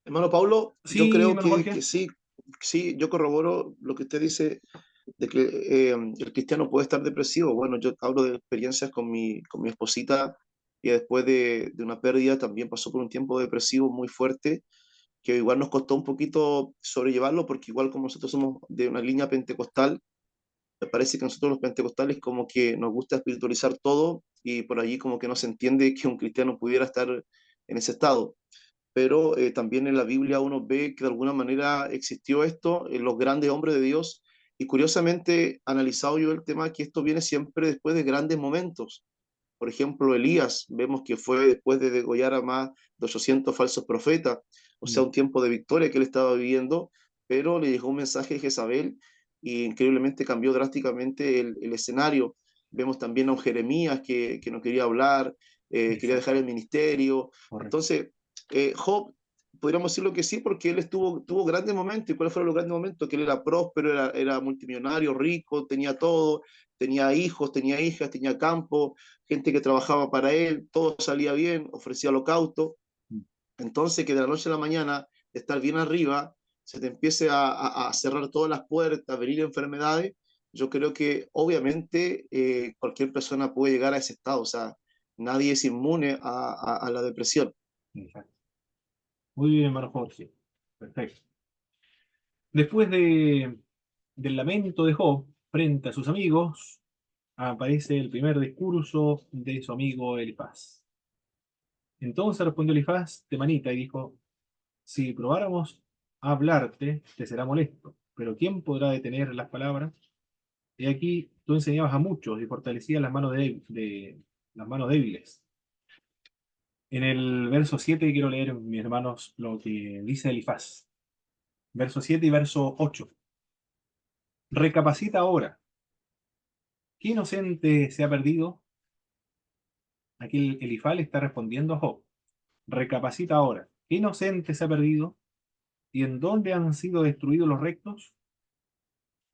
Hermano Pablo, yo Sí, creo hermano que Jorge. sí, sí, yo corroboro lo que usted dice de que el cristiano puede estar depresivo. Bueno, yo hablo de experiencias con mi esposita, y después de una pérdida también pasó por un tiempo depresivo muy fuerte, que igual nos costó un poquito sobrellevarlo, porque igual como nosotros somos de una línea pentecostal, me parece que nosotros los pentecostales como que nos gusta espiritualizar todo, y por allí como que no se entiende que un cristiano pudiera estar en ese estado. Pero también en la Biblia uno ve que de alguna manera existió esto en los grandes hombres de Dios, y curiosamente analizado yo el tema, que esto viene siempre después de grandes momentos. Por ejemplo, Elías, vemos que fue después de degollar a más de 800 falsos profetas, o sea, Mm, un tiempo de victoria que él estaba viviendo, pero le llegó un mensaje de Jezabel y increíblemente cambió drásticamente el escenario. Vemos también a un Jeremías que no quería hablar, quería dejar el exacto, ministerio. correcto. Entonces, Job, podríamos decirlo que sí, porque él tuvo grandes momentos. ¿Y cuáles fueron los grandes momentos? Que él era próspero, era multimillonario, rico, tenía todo, tenía hijos, tenía hijas, tenía campo, gente que trabajaba para él, todo salía bien, ofrecía holocausto. Mm, Entonces, que de la noche a la mañana, estar bien arriba, se te empiece a cerrar todas las puertas, a venir enfermedades, yo creo que obviamente cualquier persona puede llegar a ese estado, o sea, nadie es inmune a la depresión. exacto. Muy bien, hermano Jorge. Perfecto. Después del lamento de Job frente a sus amigos, aparece el primer discurso de su amigo Elifaz. Entonces respondió Elifaz temanita y dijo: si probáramos a hablarte, te será molesto, pero ¿quién podrá detener las palabras? Y aquí tú enseñabas a muchos y fortalecías las manos débiles. En el verso 7 quiero leer, mis hermanos, lo que dice Elifaz. Verso 7 y verso 8. Recapacita ahora. ¿Qué inocente se ha perdido? Aquí Elifaz le está respondiendo a Job. Recapacita ahora. ¿Qué inocente se ha perdido? ¿Y en dónde han sido destruidos los rectos?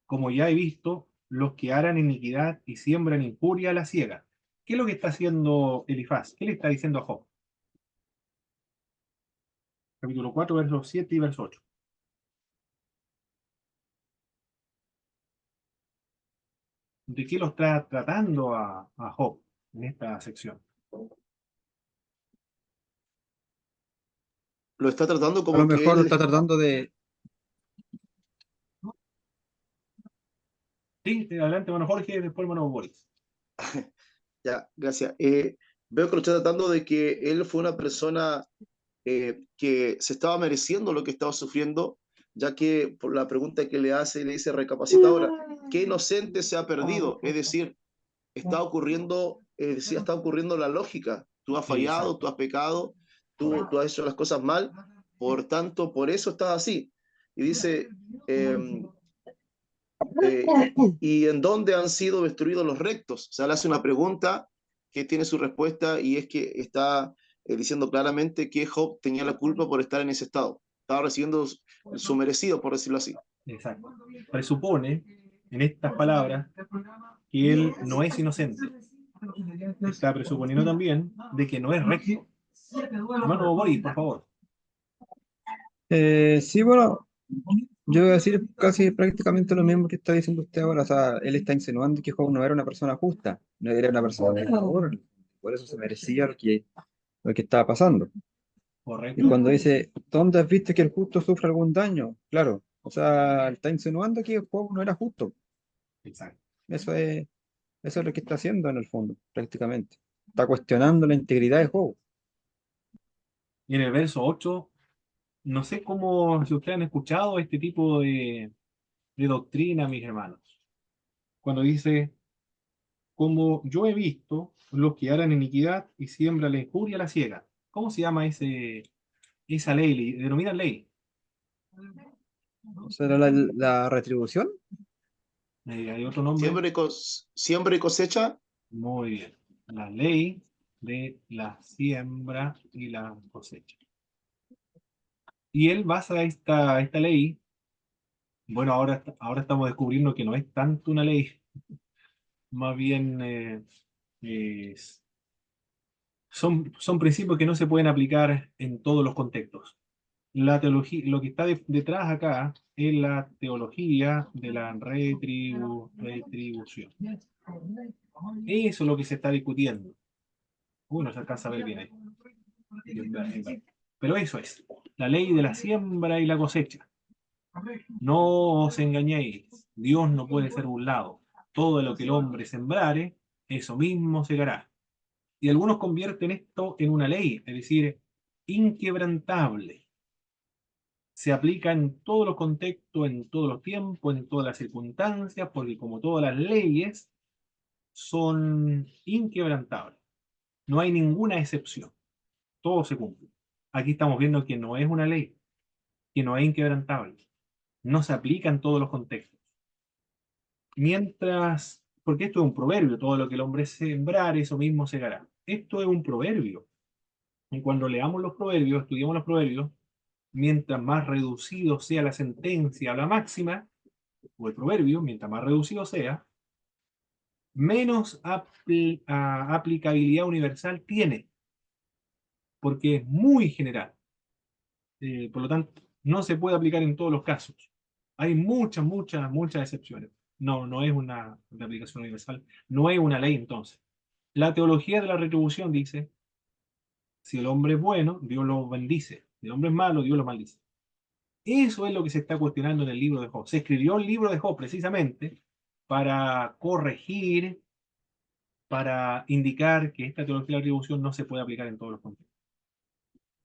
Como ya he visto, los que harán iniquidad y siembran injuria la ciega. ¿Qué es lo que está haciendo Elifaz? ¿Qué le está diciendo a Job? Capítulo 4, versos 7 y verso 8. ¿De qué lo está tratando a Job en esta sección? Lo está tratando A lo como que mejor lo está él, tratando de, Sí, adelante, bueno, Jorge, después, bueno, Boris. ya, gracias. Veo que lo está tratando de que él fue una persona que se estaba mereciendo lo que estaba sufriendo, ya que por la pregunta que le hace, le dice, recapacita ahora, ¿qué inocente se ha perdido? Es decir, está ocurriendo la lógica. Tú has fallado, tú Exacto. has pecado, tú has hecho las cosas mal, por tanto, por eso estás así. Y dice, eh, ¿y en dónde han sido destruidos los rectos? O sea, le hace una pregunta que tiene su respuesta y es que está diciendo claramente que Job tenía la culpa por estar en ese estado. Estaba recibiendo su merecido, por decirlo así. Exacto. Presupone en estas palabras que él no es inocente. Está presuponiendo también de que no es recto. Hermano Boris, por favor. Sí, bueno, yo voy a decir casi prácticamente lo mismo que está diciendo usted ahora. O sea, él está insinuando que Job no era una persona justa, no era una persona pecadora, por eso se merecía lo que estaba pasando. Y Correcto. cuando dice, ¿dónde has visto que el justo sufre algún daño? Claro, o sea, está insinuando que Job no era justo. Exacto. Eso es, eso es lo que está haciendo en el fondo, prácticamente. Está cuestionando la integridad de Job. Y en el verso 8, no sé cómo, si ustedes han escuchado este tipo de doctrina, mis hermanos. Cuando dice, como yo he visto, los que harán iniquidad y siembran la injuria la ciega. ¿Cómo se llama esa ley? Denomina ley. O sea, la retribución. Hay otro nombre. Siembra y cosecha. Muy bien. La ley de la siembra y la cosecha. Y él basa esta ley, bueno, ahora estamos descubriendo que no es tanto una ley, más bien es- son principios que no se pueden aplicar en todos los contextos. La teología, lo que está detrás acá es la teología de la retribución. Eso es lo que se está discutiendo. Uno se alcanza a ver bien ahí. Pero eso es, la ley de la siembra y la cosecha. No os engañéis, Dios no puede ser burlado. Todo lo que el hombre sembrare, eso mismo segará. Y algunos convierten esto en una ley, es decir, inquebrantable. Se aplica en todos los contextos, en todos los tiempos, en todas las circunstancias, porque como todas las leyes son inquebrantables. No hay ninguna excepción. Todo se cumple. Aquí estamos viendo que no es una ley, que no es inquebrantable. No se aplica en todos los contextos. Mientras, porque esto es un proverbio, todo lo que el hombre sembrar, eso mismo segará. Esto es un proverbio. Y cuando leamos los proverbios, estudiamos los proverbios, mientras más reducido sea la sentencia a la máxima, o el proverbio, mientras más reducido sea, menos aplicabilidad universal tiene, porque es muy general. Por lo tanto, no se puede aplicar en todos los casos. Hay muchas excepciones. No, no es una de aplicación universal, no es una ley entonces. La teología de la retribución dice, si el hombre es bueno, Dios lo bendice. Si el hombre es malo, Dios lo maldice. Eso es lo que se está cuestionando en el libro de Job. Se escribió el libro de Job precisamente para corregir, para indicar que esta teología de la retribución no se puede aplicar en todos los contextos.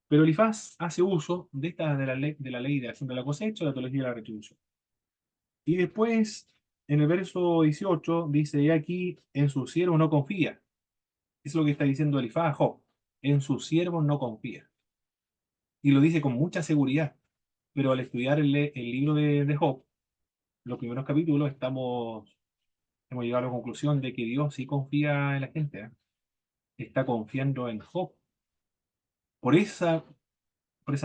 Pero Elifaz hace uso de la ley de acción de la cosecha, la teología de la retribución. Y después, en el verso 18, dice, y aquí en su siervo no confía. Es lo que está diciendo Elifaz a Job. En su siervo no confía. Y lo dice con mucha seguridad. Pero al estudiar el libro de Job, los primeros capítulos, hemos llegado a la conclusión de que Dios sí confía en la gente, ¿eh? Está confiando en Job. Por esa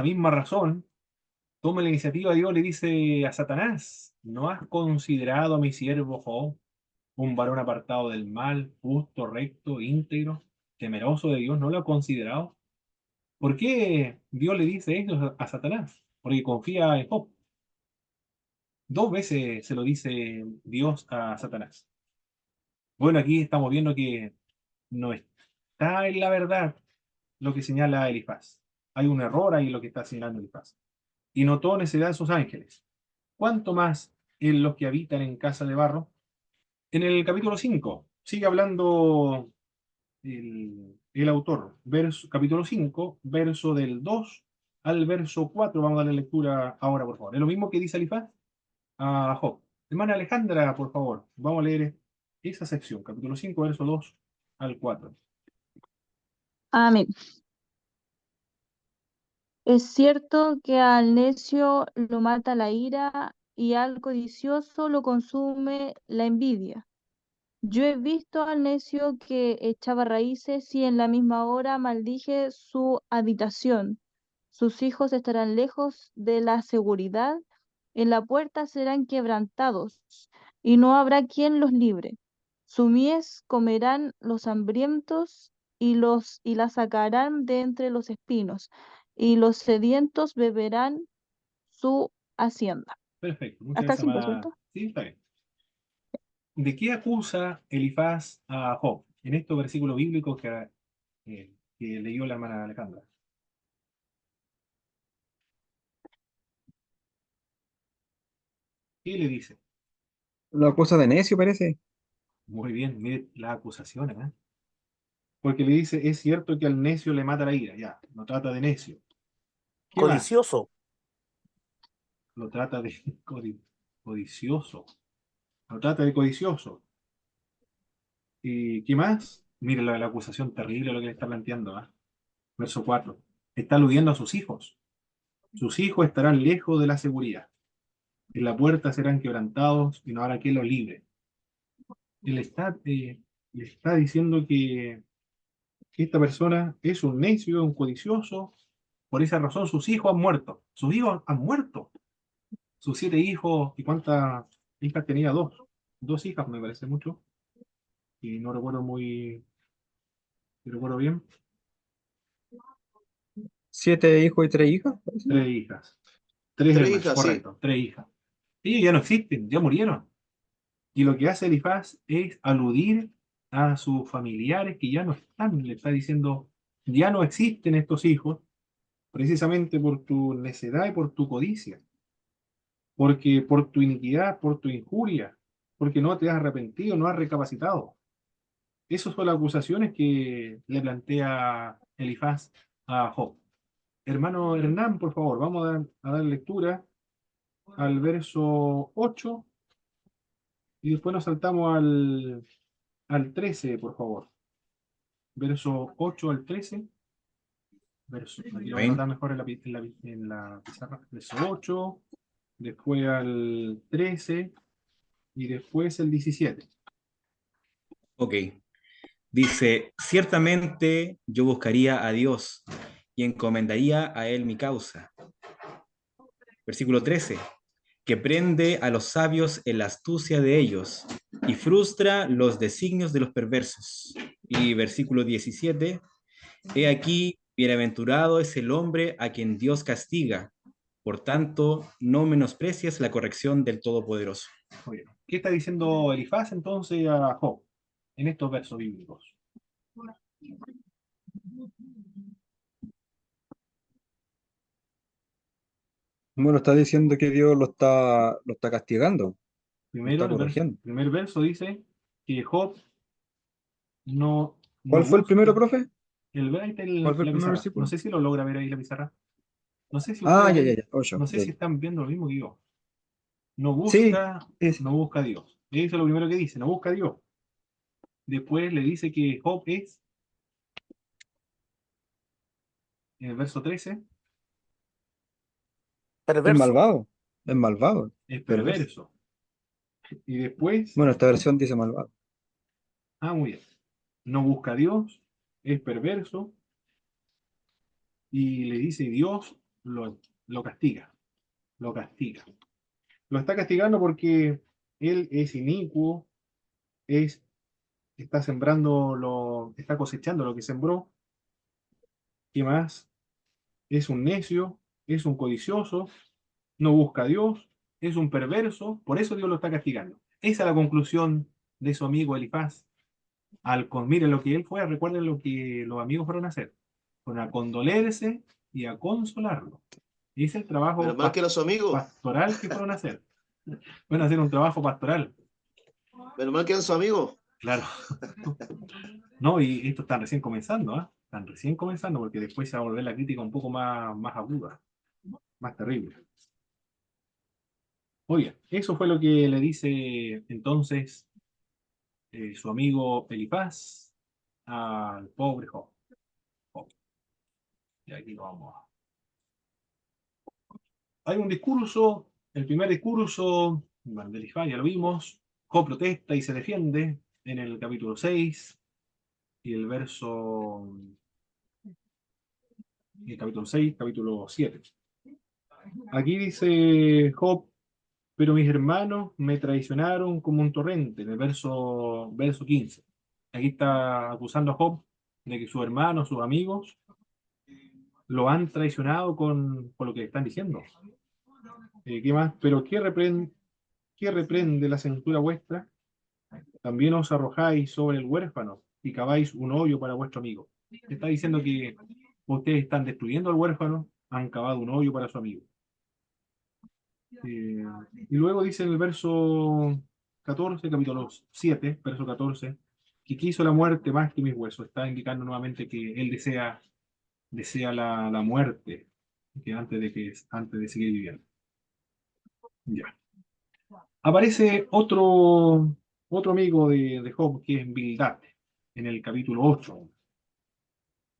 misma razón, toma la iniciativa. Dios le dice a Satanás: ¿no has considerado a mi siervo Job, un varón apartado del mal, justo, recto, íntegro, temeroso de Dios? ¿No lo ha considerado? ¿Por qué Dios le dice esto a Satanás? Porque confía en Job. Dos veces se lo dice Dios a Satanás. Bueno, aquí estamos viendo que no está en la verdad lo que señala Elifaz. Hay un error ahí en lo que está señalando Elifaz. Y notó necedad de sus ángeles. ¿Cuánto más en los que habitan en casa de barro? En el capítulo 5 sigue hablando el autor. Capítulo 5 verso del 2 al verso 4. Vamos a darle lectura ahora, por favor. Es lo mismo que dice Elifaz a Job. Hermana Alejandra, por favor, vamos a leer esa sección, capítulo 5 verso 2 al 4. Amén. Es cierto que al necio lo mata la ira y al codicioso lo consume la envidia. Yo he visto al necio que echaba raíces y en la misma hora maldije su habitación. Sus hijos estarán lejos de la seguridad, en la puerta serán quebrantados, y no habrá quien los libre. Su mies comerán los hambrientos y la sacarán de entre los espinos, y los sedientos beberán su hacienda. Perfecto, muchas Hasta gracias, 5, hermana. ¿cierto? Sí, está bien. ¿De qué acusa Elifaz a Job en estos versículos bíblicos que leyó la hermana Alejandra? ¿Qué le dice? Lo acusa de necio, parece. Muy bien, mire las acusaciones, ¿eh? Porque le dice: es cierto que al necio le mata la ira. Ya, lo trata de necio. ¿Qué más? Codicioso. Lo trata de codicioso. Lo trata de codicioso. ¿Y qué más? Mire la acusación terrible lo que le está planteando, ¿ah? Verso 4. Está aludiendo a sus hijos. Sus hijos estarán lejos de la seguridad. En la puerta serán quebrantados y no habrá quien los libre. Él le está diciendo que esta persona es un necio, un codicioso. Por esa razón sus hijos han muerto. Sus hijos han muerto. Sus 7 hijos. ¿Y cuántas hijas tenía? Dos hijas, me parece mucho. Y no recuerdo si recuerdo bien. 7 hijos y 3 hijas, parece. 3 hijas. Tres Tres hermanas, hijas, sí. correcto, 3 hijas. Ellos ya no existen, ya murieron. Y lo que hace Elifaz es aludir a sus familiares que ya no están. Le está diciendo: ya no existen estos hijos, precisamente por tu necedad y por tu codicia, porque por tu iniquidad, por tu injuria, porque no te has arrepentido, no has recapacitado. Esas son las acusaciones que le plantea Elifaz a Job. Hermano Hernán, por favor, vamos a dar lectura al verso 8 y después nos saltamos al 13, por favor. Verso 8 al 13. Aquí lo voy a Amén. anotar mejor en la pizarra. Verso 8, después al 13 y después el 17. Ok. Dice, ciertamente yo buscaría a Dios y encomendaría a Él mi causa. Versículo 13, que prende a los sabios en la astucia de ellos y frustra los designios de los perversos. Y versículo 17, he aquí, bienaventurado es el hombre a quien Dios castiga. Por tanto, no menosprecies la corrección del Todopoderoso. Muy bien. ¿Qué está diciendo Elifaz entonces a Job en estos versos bíblicos? Bueno, está diciendo que Dios lo está castigando, lo Primero, está el corrigiendo. primer verso dice que Job no ¿Cuál fue el primero, busca. profe? Ahí está ¿Cuál fue el la primer pizarra. No versículo? sé si lo logra ver ahí la pizarra. No sé si Ah, ustedes ya, ya, ahí, ya. Ocho, no sé ya, si ya. están viendo lo mismo que yo. No Sí, busca, sí, sí. no busca a Dios. Eso es lo primero que dice, no busca a Dios. Después le dice que Job es, en el verso 13, Es Perverso. malvado. Es malvado. es Perverso. perverso. Y después, Bueno, esta versión dice malvado. muy bien, no busca a Dios, es perverso. y le dice, Dios lo castiga, lo castiga. Lo está castigando porque él es inicuo, está sembrando, está cosechando lo que sembró, y más, es un necio, es un codicioso, no busca a Dios, es un perverso, por eso Dios lo está castigando. Esa es la conclusión de su amigo Elifaz. Miren lo que él fue, recuerden lo que los amigos fueron a hacer, fueron a condolerse y a consolarlo. Ese es el Menos trabajo mal que era su amigo. pastoral que fueron a hacer. Fueron a hacer un trabajo pastoral, Menos mal que eran su amigo. claro. No, y esto está recién comenzando, ¿ah? Están recién comenzando porque después se va a volver la crítica un poco más aguda, más terrible. Oye, eso fue lo que le dice entonces su amigo Elifaz al pobre Job. Y aquí lo vamos a... Hay un discurso, el primer discurso, bueno, de Elifaz ya lo vimos, Job protesta y se defiende en el capítulo 6 y el capítulo 6, capítulo 7. Aquí dice Job, pero mis hermanos me traicionaron como un torrente, en el verso 15. Aquí está acusando a Job de que sus hermanos, sus amigos, lo han traicionado con lo que están diciendo. ¿Qué más? Pero ¿qué reprende la censura vuestra? También os arrojáis sobre el huérfano y caváis un hoyo para vuestro amigo. Está diciendo que ustedes están destruyendo al huérfano, han cavado un hoyo para su amigo. Y luego dice en el verso 14, capítulo 7, verso 14, que quiso la muerte más que mis huesos. Está indicando nuevamente que él desea la muerte que antes de seguir viviendo. Ya. Aparece otro amigo de Job, que es Bildad, en el capítulo 8.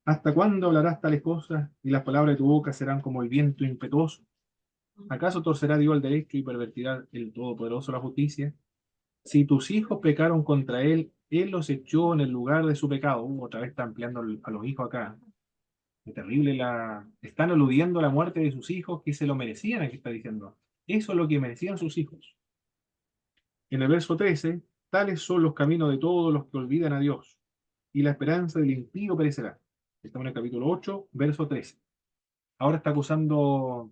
¿Hasta cuándo hablarás tales cosas y las palabras de tu boca serán como el viento impetuoso? ¿Acaso torcerá Dios el derecho y pervertirá el Todopoderoso la justicia? Si tus hijos pecaron contra él, él los echó en el lugar de su pecado. Otra vez está ampliando a los hijos acá. Es terrible Están aludiendo a la muerte de sus hijos que se lo merecían, aquí está diciendo. Eso es lo que merecían sus hijos. En el verso 13, tales son los caminos de todos los que olvidan a Dios, y la esperanza del impío perecerá. Estamos en el capítulo 8, verso 13. Ahora está acusando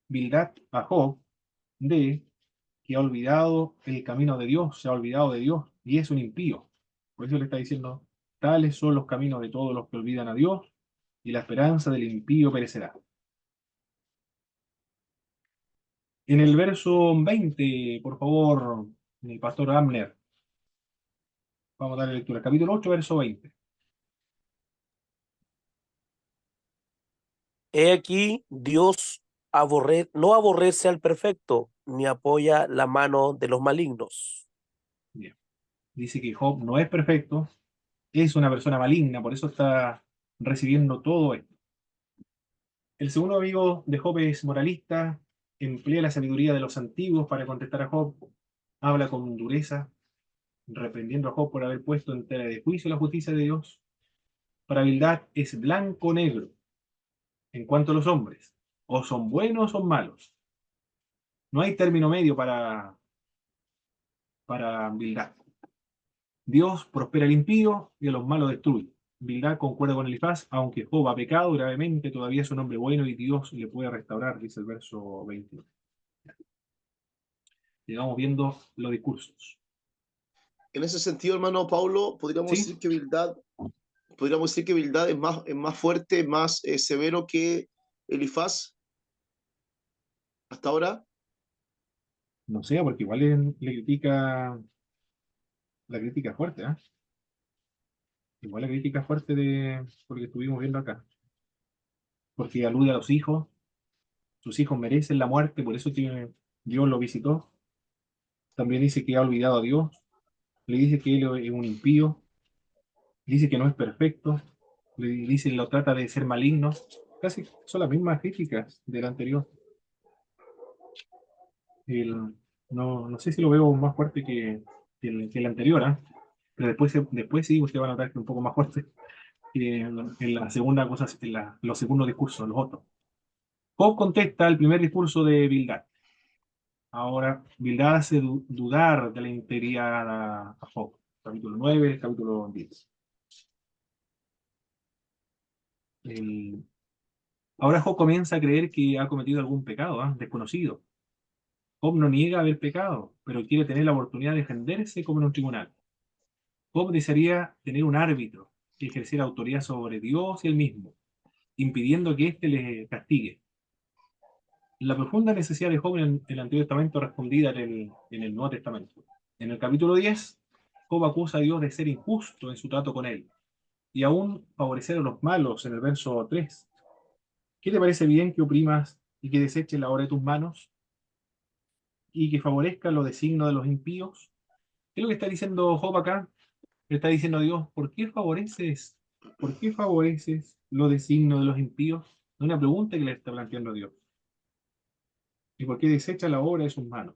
Bildad a Job de que ha olvidado el camino de Dios, se ha olvidado de Dios, y es un impío. Por eso le está diciendo, tales son los caminos de todos los que olvidan a Dios, y la esperanza del impío perecerá. En el verso 20, por favor, el pastor Amner, vamos a darle lectura. Capítulo 8, verso 20. He aquí, Dios no aborrece al perfecto, ni apoya la mano de los malignos. Bien. Dice que Job no es perfecto, es una persona maligna, por eso está recibiendo todo esto. El segundo amigo de Job es moralista, emplea la sabiduría de los antiguos para contestar a Job, habla con dureza, reprendiendo a Job por haber puesto en tela de juicio la justicia de Dios. Para Bildad es blanco o negro. En cuanto a los hombres, o son buenos o son malos. No hay término medio para Bildad. Dios prospera al impío y a los malos destruye. Bildad concuerda con Elifaz, aunque Job ha pecado gravemente, todavía es un hombre bueno y Dios le puede restaurar, dice el verso 21. Llegamos viendo los discursos. En ese sentido, hermano Paulo, ¿Sí? podríamos decir que Bildad es más fuerte, más severo que Elifaz hasta ahora. No sé, porque igual le critica, la crítica fuerte, ¿eh? Igual la crítica fuerte de porque estuvimos viendo acá. Porque alude a los hijos, sus hijos merecen la muerte, por eso que Dios lo visitó. También dice que ha olvidado a Dios, le dice que él es un impío, dice que no es perfecto, le dice lo trata de ser maligno. Casi son las mismas críticas del anterior. El- no sé si lo veo más fuerte que el anterior, ¿ah? Pero después sí, usted va a notar que es un poco más fuerte. en la segunda cosa, los segundos discursos, los otros. Job contesta el primer discurso de Bildad. Ahora, Bildad hace dudar de la integridad a Job. Capítulo 9, capítulo 10. Ahora Job comienza a creer que ha cometido algún pecado, desconocido. Job no niega haber pecado, pero quiere tener la oportunidad de defenderse como en un tribunal. Job desearía tener un árbitro que ejerciera autoridad sobre Dios y él mismo, impidiendo que éste le castigue. La profunda necesidad de Job en el Antiguo Testamento respondida en el Nuevo Testamento. En el capítulo 10, Job acusa a Dios de ser injusto en su trato con él y aún favorecer a los malos en el verso 3. ¿Qué te parece bien que oprimas y que deseches la obra de tus manos y que favorezca los designios de los impíos? ¿Qué es lo que está diciendo Job acá? Le está diciendo a Dios, por qué favoreces los designios de los impíos? Es una pregunta que le está planteando a Dios. ¿Y por qué desecha la obra de sus manos?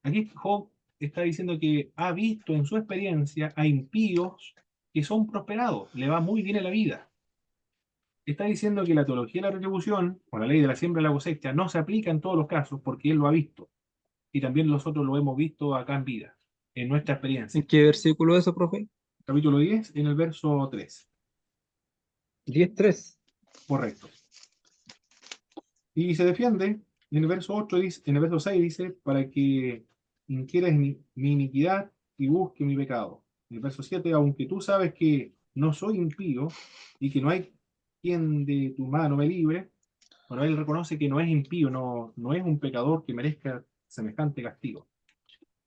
Aquí Job está diciendo que ha visto en su experiencia a impíos que son prosperados, le va muy bien en la vida. Está diciendo que la teología de la retribución, o la ley de la siembra y la cosecha, no se aplica en todos los casos porque él lo ha visto. Y también nosotros lo hemos visto acá en vida, en nuestra ¿En experiencia. qué versículo eso, profe? Capítulo 10, en el verso 3. 10:3. Correcto. Y se defiende, en el verso 8 dice, en el verso 6 dice, para que inquieras mi iniquidad y busque mi pecado. En el verso 7, aunque tú sabes que no soy impío y que no hay quien de tu mano me libre, bueno, él reconoce que no es impío, no es un pecador que merezca semejante castigo.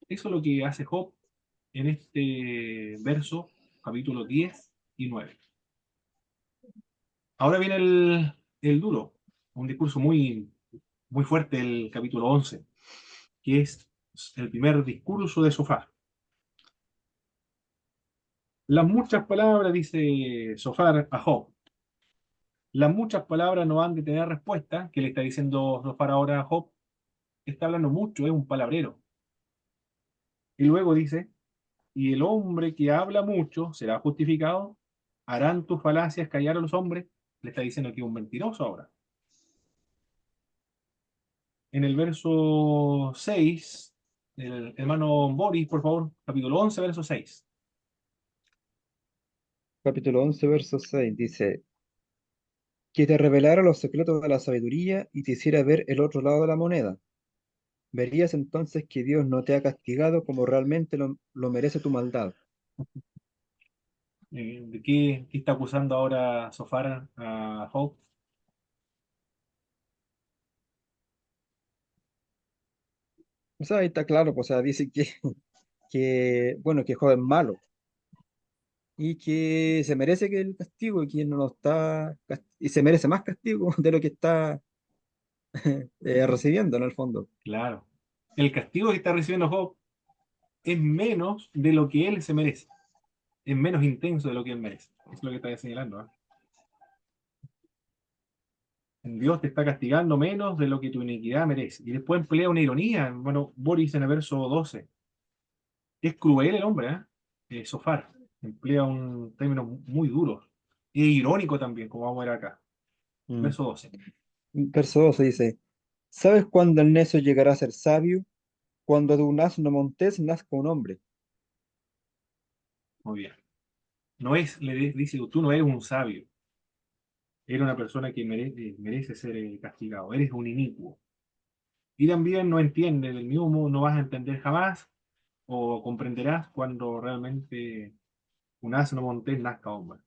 Eso es lo que hace Job en este verso, capítulo 10 y 9. Ahora viene el duro, un discurso muy fuerte, el capítulo 11, que es el primer discurso de Sofar. Las muchas palabras, dice Sofar a Job, las muchas palabras no han de tener respuesta, que le está diciendo Sofar ahora a Job, está hablando mucho, es un palabrero. Y luego dice, y el hombre que habla mucho será justificado, harán tus falacias callar a los hombres, le está diciendo que es un mentiroso ahora. En el verso 6, el hermano Boris, por favor, capítulo 11, verso 6. Capítulo 11, verso 6 dice, que te revelara los secretos de la sabiduría y te hiciera ver el otro lado de la moneda. Verías entonces que Dios no te ha castigado como realmente lo merece tu maldad. ¿De qué está acusando ahora Sofar a Job? O sea, ahí está claro, pues, o sea, dice bueno, que Job es malo y que se merece que el castigo y que no lo está, y se merece más castigo de lo que está recibiendo en el fondo. Claro. El castigo que está recibiendo Job es menos de lo que él se merece. Es menos intenso de lo que él merece. Eso es lo que está señalando. Dios te está castigando menos de lo que tu iniquidad merece. Y después emplea una ironía. Bueno, Boris en el verso 12. Es cruel el hombre, Sofar. Emplea un término muy duro. Y es irónico también, como vamos a ver acá. Mm. Verso 12. Verso 12 dice, ¿sabes cuándo el necio llegará a ser sabio? Cuando de un asno montés nazca un hombre. Muy bien. No es, dice, tú no eres un sabio. Eres una persona que merece ser castigado. Eres un inicuo. Y también no entiendes, del mismo modo no vas a entender jamás o comprenderás cuando realmente un asno montés nazca hombre.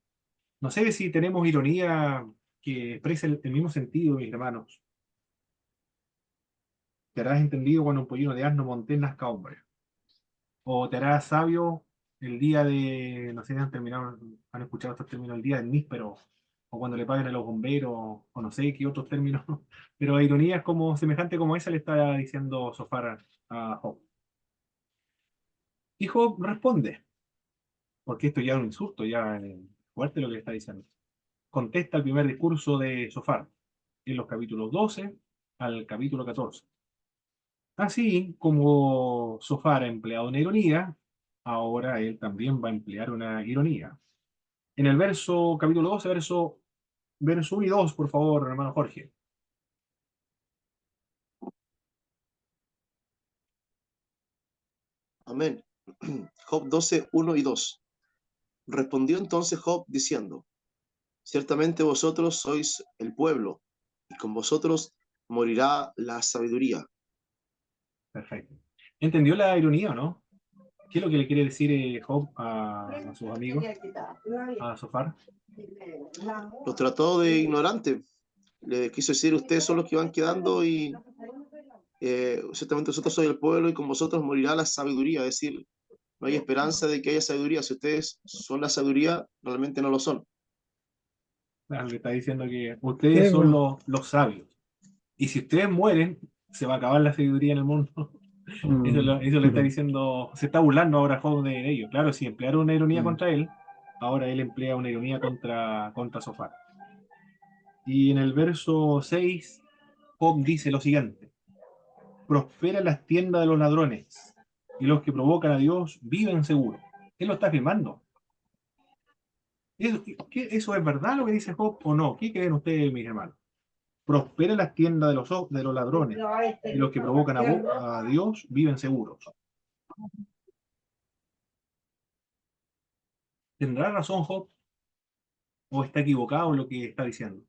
No sé si tenemos ironía que expresa el mismo sentido, mis hermanos. Te harás entendido cuando un pollino de asno montés nazca hombre. O te harás sabio el día de, no sé si han escuchado estos términos, el día del níspero, o cuando le paguen a los bomberos, o no sé qué otros términos, pero la ironía es como semejante como esa le está diciendo Sofar a Job. Y Job responde, porque esto ya es un insulto, ya es fuerte lo que le está diciendo. Contesta el primer discurso de Sofar, en los capítulos 12 al capítulo 14. Así como Sofar ha empleado una ironía, ahora él también va a emplear una ironía. En el verso, capítulo 12, verso 1 y 2, por favor, hermano Jorge. Amén. Job 12, 1 y 2. Respondió entonces Job diciendo, ciertamente vosotros sois el pueblo, y con vosotros morirá la sabiduría. Perfecto. ¿Entendió la ironía o no? ¿Qué es lo que le quiere decir Job a sus amigos, a Sofar? Los trató de ignorante. Le quiso decir, ustedes son los que van quedando y ciertamente vosotros sois el pueblo y con vosotros morirá la sabiduría. Es decir, no hay esperanza de que haya sabiduría. Si ustedes son la sabiduría, realmente no lo son. Claro, le está diciendo que Sí, ustedes son pues, los sabios. Y si ustedes mueren, se va a acabar la sabiduría en el mundo. Eso le está diciendo, se está burlando ahora Job de ellos. Claro, si emplearon una ironía contra él, ahora él emplea una ironía contra Sofar. Y en el verso 6, Job dice lo siguiente: prosperan las tiendas de los ladrones, y los que provocan a Dios viven seguros. Él lo está afirmando. ¿Eso es verdad lo que dice Job o no? ¿Qué creen ustedes, mis hermanos? Prosperan las tiendas de los ladrones, y los que provocan a Dios viven seguros. ¿Tendrá razón Job o está equivocado en lo que está diciendo?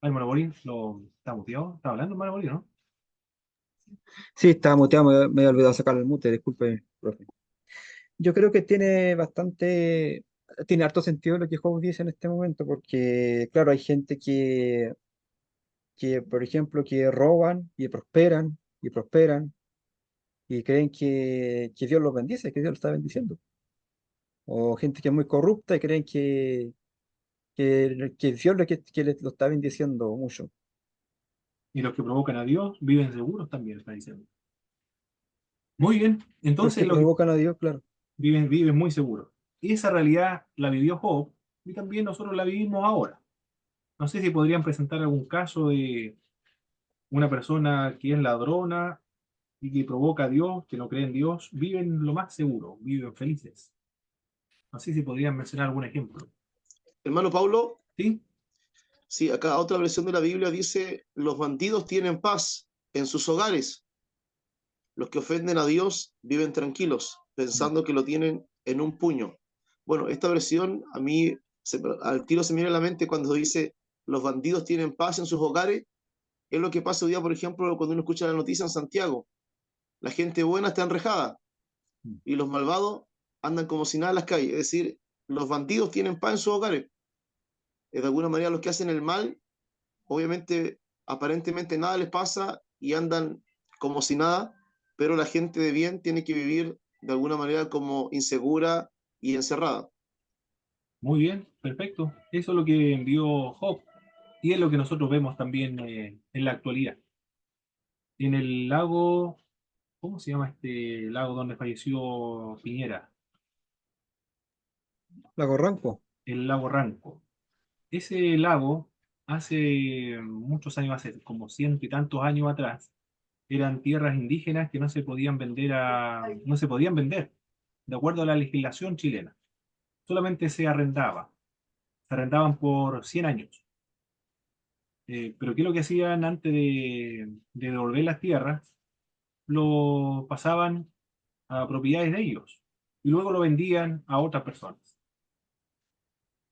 Ay, hermano Bolín, ¿está muteado? ¿Está hablando, hermano Bolín, no? sí, estaba muteado, me he olvidado sacar el mute, disculpe, profe. Yo creo que tiene harto sentido lo que Job dice en este momento, porque claro, hay gente que, por ejemplo, que roban y prosperan, y creen que Dios los bendice, que Dios los está bendiciendo. O gente que es muy corrupta y creen que Dios que les lo está bendiciendo mucho. Y los que provocan a Dios viven seguros también, está diciendo. Muy bien, Los entonces que lo que provocan a Dios, claro. viven muy seguros. Y esa realidad la vivió Job y también nosotros la vivimos ahora. No sé si podrían presentar algún caso de una persona que es ladrona y que provoca a Dios, que no cree en Dios, viven lo más seguro, viven felices. No sé si podrían mencionar algún ejemplo. Hermano Pablo, ¿Sí? sí, acá otra versión de la Biblia dice, los bandidos tienen paz en sus hogares. Los que ofenden a Dios viven tranquilos, pensando que lo tienen en un puño. Bueno, esta versión a mí al tiro se me viene a la mente cuando dice los bandidos tienen paz en sus hogares. Es lo que pasa hoy día, por ejemplo, cuando uno escucha la noticia en Santiago. La gente buena está enrejada y los malvados andan como si nada en las calles. Es decir, los bandidos tienen paz en sus hogares. De alguna manera los que hacen el mal, obviamente, aparentemente nada les pasa y andan como si nada, pero la gente de bien tiene que vivir de alguna manera como insegura y encerrada. Muy bien, perfecto. Eso es lo que envió Job y es lo que nosotros vemos también en la actualidad. En el lago, ¿cómo se llama este lago donde falleció Piñera? Lago Ranco. El lago Ranco. Ese lago, hace muchos años, hace como ciento y tantos años atrás, eran tierras indígenas que no se podían vender, de acuerdo a la legislación chilena. Solamente se arrendaban por 100 años. Pero ¿qué es lo que hacían antes de devolver las tierras? Lo pasaban a propiedades de ellos y luego lo vendían a otras personas.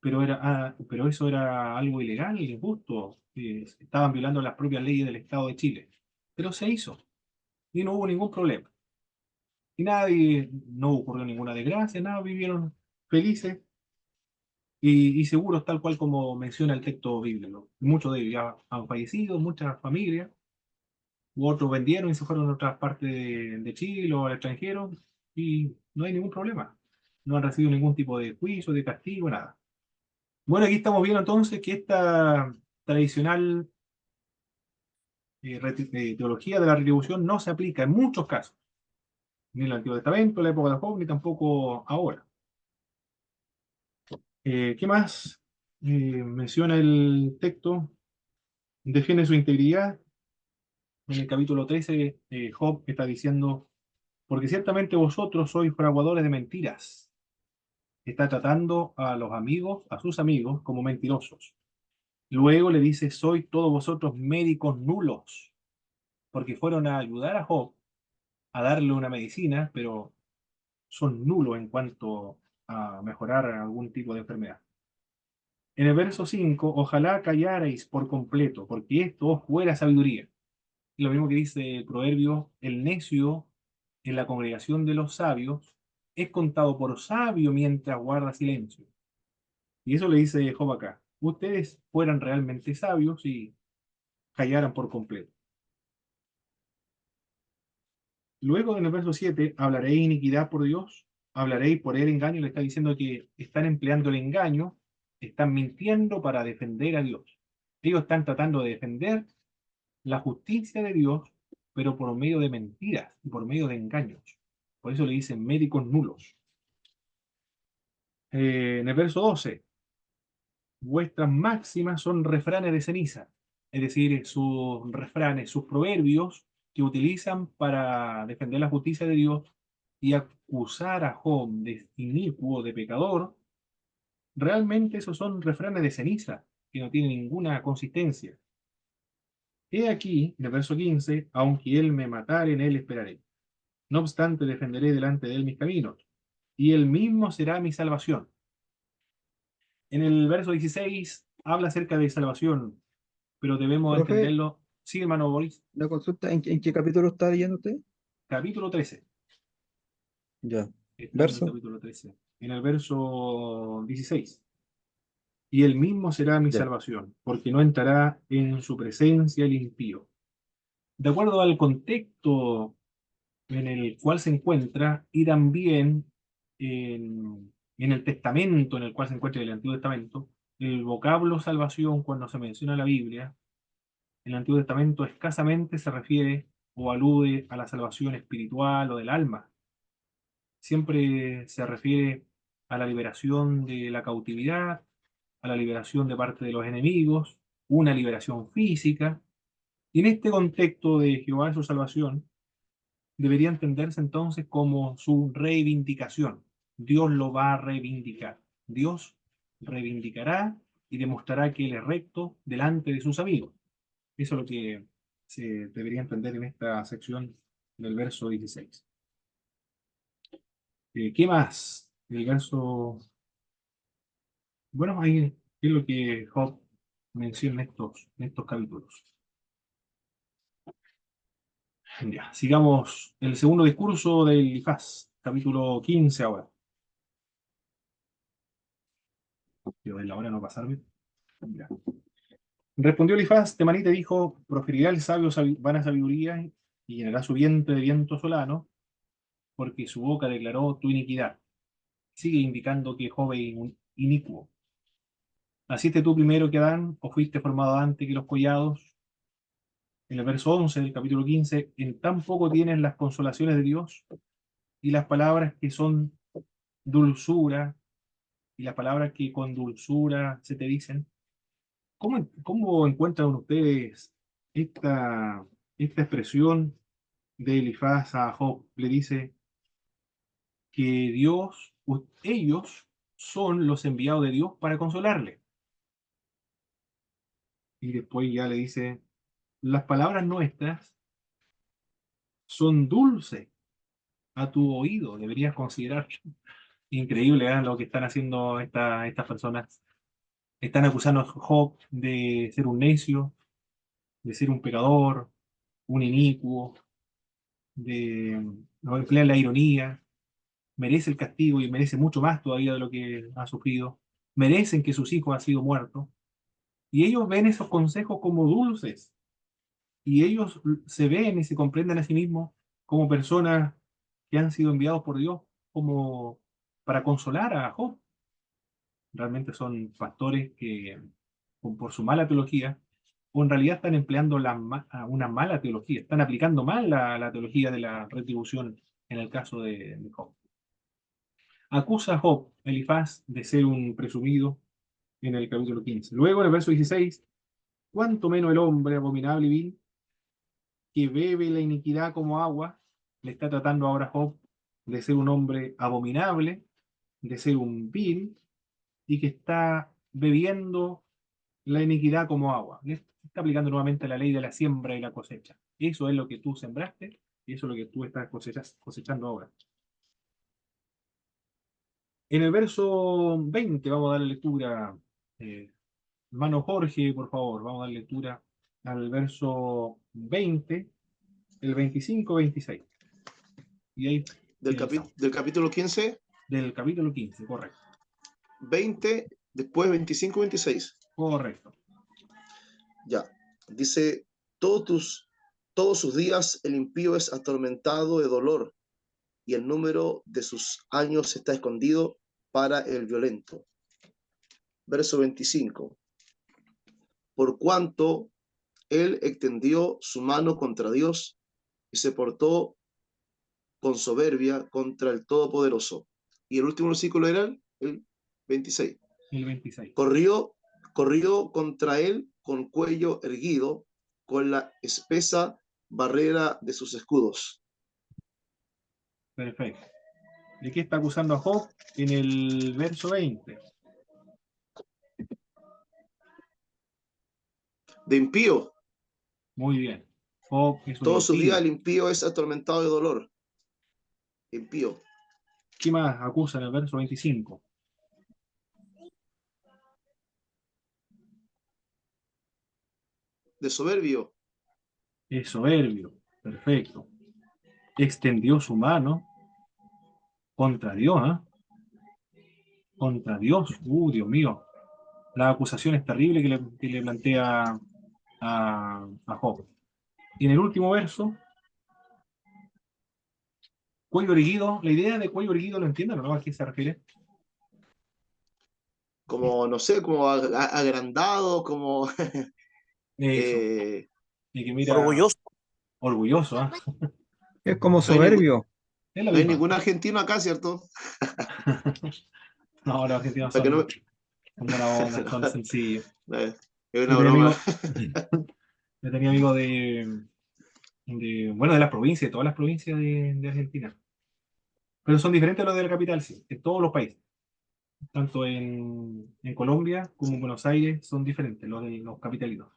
Pero eso era algo ilegal y injusto. Estaban violando las propias leyes del Estado de Chile. Pero se hizo y no hubo ningún problema. Y no ocurrió ninguna desgracia, nada, vivieron felices y seguros, tal cual como menciona el texto bíblico. Muchos de ellos ya han fallecido, muchas familias, u otros vendieron y se fueron a otras partes de Chile o al extranjero y no hay ningún problema. No han recibido ningún tipo de juicio, de castigo, nada. Bueno, aquí estamos viendo entonces que esta tradicional teología de la retribución no se aplica en muchos casos, ni en el Antiguo Testamento, en la época de Job, ni tampoco ahora. ¿Qué más? Menciona el texto, defiende su integridad, En el capítulo 13, Job está diciendo, porque ciertamente vosotros sois fraguadores de mentiras. Está tratando a los amigos, a sus amigos, como mentirosos. Luego le dice, sois todos vosotros médicos nulos, porque fueron a ayudar a Job a darle una medicina, pero son nulos en cuanto a mejorar algún tipo de enfermedad. En el verso 5, ojalá callarais por completo, porque esto os fuera sabiduría. Y lo mismo que dice el proverbio, el necio en la congregación de los sabios es contado por sabio mientras guarda silencio. Y eso le dice Job acá. Ustedes fueran realmente sabios y callaran por completo. Luego en el verso 7, hablaréis iniquidad por Dios, hablaréis por el engaño. Le está diciendo que están empleando el engaño, están mintiendo para defender a Dios. Ellos están tratando de defender la justicia de Dios, pero por medio de mentiras y por medio de engaños. Por eso le dicen médicos nulos. En el verso 12, vuestras máximas son refranes de ceniza, es decir, sus refranes, sus proverbios que utilizan para defender la justicia de Dios y acusar a Job de inicuo, de pecador. Realmente esos son refranes de ceniza, que no tienen ninguna consistencia. He aquí, en el verso 15, aunque él me matare, en él esperaré. No obstante, defenderé delante de él mis caminos, y él mismo será mi salvación. En el verso 16 habla acerca de salvación, pero debemos Profe, entenderlo. Sí, hermano Boris, la consulta, en qué capítulo está leyendo usted? capítulo 13. Ya. Estamos en el Verso. capítulo 13. En el verso 16. Y él mismo será mi Ya. salvación, porque no entrará en su presencia el impío. De acuerdo al contexto en el cual se encuentra y también en el testamento en el cual se encuentra el Antiguo Testamento, el vocablo salvación cuando se menciona en la Biblia, en el Antiguo Testamento escasamente se refiere o alude a la salvación espiritual o del alma. Siempre se refiere a la liberación de la cautividad, a la liberación de parte de los enemigos, una liberación física. Y en este contexto de Jehová es su salvación, debería entenderse entonces como su reivindicación. Dios lo va a reivindicar. Dios reivindicará y demostrará que Él es recto delante de sus amigos. Eso es lo que se debería entender en esta sección del verso 16. ¿Qué más? El verso... Bueno, ahí es lo que Job menciona en estos capítulos. Ya, sigamos el segundo discurso del Elifaz, capítulo 15 ahora. Quiero ver la hora no pasarme. Ya. Respondió Elifaz, Temanita dijo, proferirá el sabio vana sabiduría y llenará su vientre de viento solano, porque su boca declaró tu iniquidad. Sigue indicando que Job es inicuo. ¿Naciste tú primero que Adán o fuiste formado antes que los collados? En el verso 11 del capítulo 15, en tan poco tienes las consolaciones de Dios y las palabras que son dulzura y las palabras que con dulzura se te dicen. ¿Cómo encuentran ustedes esta, esta expresión de Elifaz a Job? Le dice que Dios, ellos son los enviados de Dios para consolarle. Y después ya le dice, las palabras nuestras son dulces a tu oído, deberías considerar. Increíble, ¿eh? Lo que están haciendo estas personas. Están acusando a Job de ser un necio, de ser un pecador, un inicuo, de no emplear la ironía, merece el castigo y merece mucho más todavía de lo que ha sufrido, merecen que sus hijos han sido muertos, y ellos ven esos consejos como dulces, y ellos se ven y se comprenden a sí mismos como personas que han sido enviados por Dios como para consolar a Job. Realmente son pastores que, por su mala teología, o en realidad están empleando una mala teología, están aplicando mal la teología de la retribución en el caso de Job. Acusa a Job, Elifaz, de ser un presumido en el capítulo 15. Luego, en el verso 16, cuánto menos el hombre abominable y vil, que bebe la iniquidad como agua, le está tratando ahora a Job de ser un hombre abominable, de ser un vil, y que está bebiendo la iniquidad como agua. Le está aplicando nuevamente la ley de la siembra y la cosecha. Eso es lo que tú sembraste y eso es lo que tú estás cosechando ahora. En el verso 20 vamos a darle lectura. Hermano Jorge, por favor, vamos a dar lectura al verso 20, el 25, 26. Y ahí finalizamos. Del capítulo 15, Del capítulo 15, correcto. 20, después 25, 26. Correcto. Ya. Dice, todos sus días el impío es atormentado de dolor, y el número de sus años está escondido para el violento. Verso 25. Por cuanto él extendió su mano contra Dios y se portó con soberbia contra el Todopoderoso. Y el último versículo era el 26. El 26. Corrió contra él con cuello erguido, con la espesa barrera de sus escudos. Perfecto. ¿De qué está acusando a Job en el verso 20? De impío. Muy bien. Job es un Todos sus impío. días el impío es atormentado de dolor. Impío. ¿Qué más acusa en el verso 25? De soberbio. Es soberbio. Perfecto. Extendió su mano contra Dios, ¿eh? Contra Dios. Dios mío. La acusación es terrible que le plantea a Job. Y en el último verso, cuello erguido. La idea de cuello erguido, ¿lo entienden o no? ¿A qué se refiere? Como, no sé, como agrandado, como... Eso. Y que mira, Orgulloso. orgulloso, ¿ah? Es como No hay, ningún, soberbio. Es la no hay misma. ningún argentino acá, ¿cierto? No, los argentinos Para que son, no son buena onda, son sencillos. Es Yo una tenía broma. yo tenía amigos bueno, de las provincias, de todas las provincias de Argentina. Pero son diferentes los de la capital, sí, en todos los países. Tanto en Colombia como en Buenos Aires son diferentes los de los capitalinos.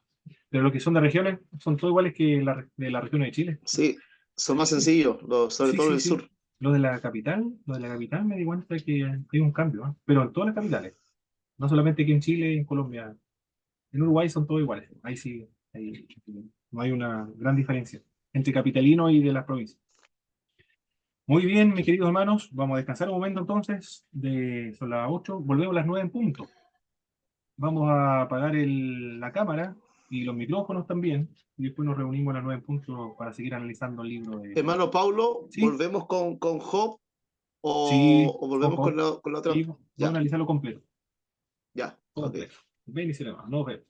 Pero los que son de regiones son todos iguales que de las regiones de Chile. Sí, son más sencillos, sobre Sí, todo en sí, el sí. sur. Los de la capital me di cuenta que hay un cambio, ¿eh? Pero en todas las capitales. No solamente aquí en Chile y en Colombia. En Uruguay son todos iguales. Ahí sí, no hay una gran diferencia entre capitalino y de las provincias. Muy bien, mis queridos hermanos, vamos a descansar un momento entonces. Son las 8, volvemos a las 9 en punto. Vamos a apagar la cámara y los micrófonos también. Y después nos reunimos a las 9 en punto para seguir analizando el libro de... Hermano Paulo, ¿Sí? ¿volvemos con Job Sí, o volvemos ojo. con la otra? Sí, vamos a Ya, analizarlo completo. ya, ok. Completo. Ven y se le va. Nos vemos.